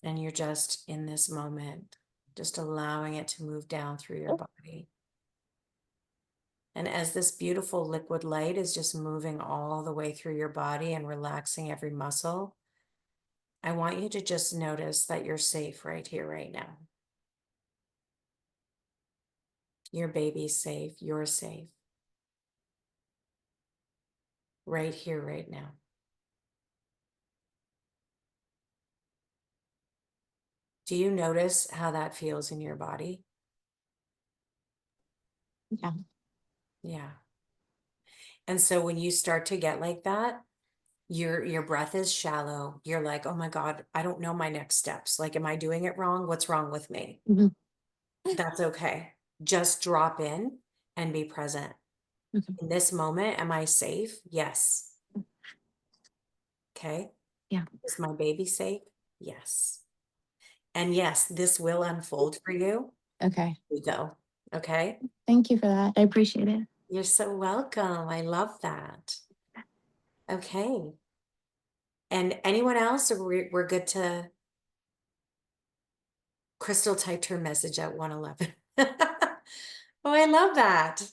and you're just in this moment, just allowing it to move down through your body. And as this beautiful liquid light is just moving all the way through your body and relaxing every muscle, I want you to just notice that you're safe right here, right now. Your baby's safe, you're safe. Right here, right now. Do you notice how that feels in your body? Yeah. Yeah. And so when you start to get like that, your breath is shallow. You're like, oh my God, I don't know my next steps. Like, am I doing it wrong? What's wrong with me? Mhm. That's okay. Just drop in and be present. Okay. In this moment, am I safe? Yes. Okay. Yeah. Is my baby safe? Yes. And yes, this will unfold for you. Okay. We go. Okay. Thank you for that. I appreciate it. You're so welcome. I love that. Okay. And anyone else, or we're good to Crystal typed her message at 111. Oh, I love that.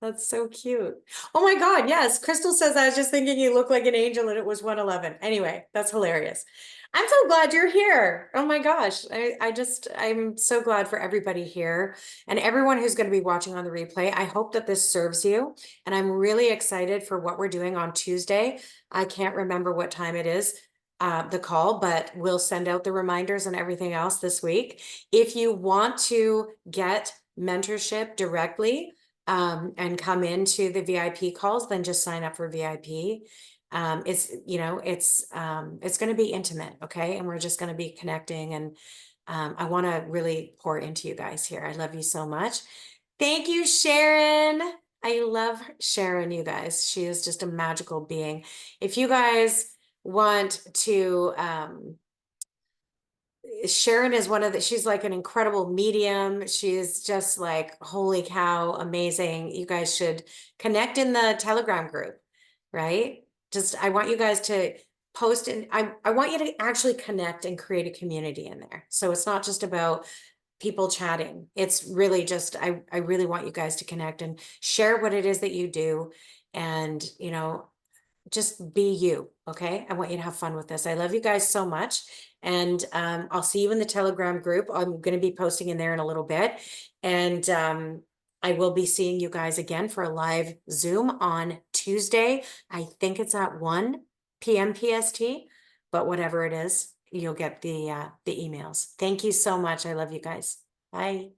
That's so cute. Oh my God, yes. Crystal says, I was just thinking you look like an angel and it was 111. Anyway, that's hilarious. I'm so glad you're here. Oh my gosh. I'm so glad for everybody here and everyone who's going to be watching on the replay. I hope that this serves you. And I'm really excited for what we're doing on Tuesday. I can't remember what time it is, the call, but we'll send out the reminders and everything else this week. If you want to get mentorship directly, and come into the VIP calls, then just sign up for VIP. It's going to be intimate. Okay. And we're just going to be connecting. And I want to really pour into you guys here. I love you so much. Thank you, Sharon. I love Sharon, you guys. She is just a magical being. If you guys want to, Sharon is she's like an incredible medium. She's just like, holy cow, amazing. You guys should connect in the Telegram group, right? I want you guys to post and I want you to actually connect and create a community in there. So it's not just about people chatting. It's really just, I really want you guys to connect and share what it is that you do. And, just be you. Okay. I want you to have fun with this. I love you guys so much. And I'll see you in the Telegram group. I'm going to be posting in there in a little bit. And I will be seeing you guys again for a live Zoom on Tuesday. I think it's at 1 p.m. PST, but whatever it is, you'll get the emails. Thank you so much. I love you guys. Bye.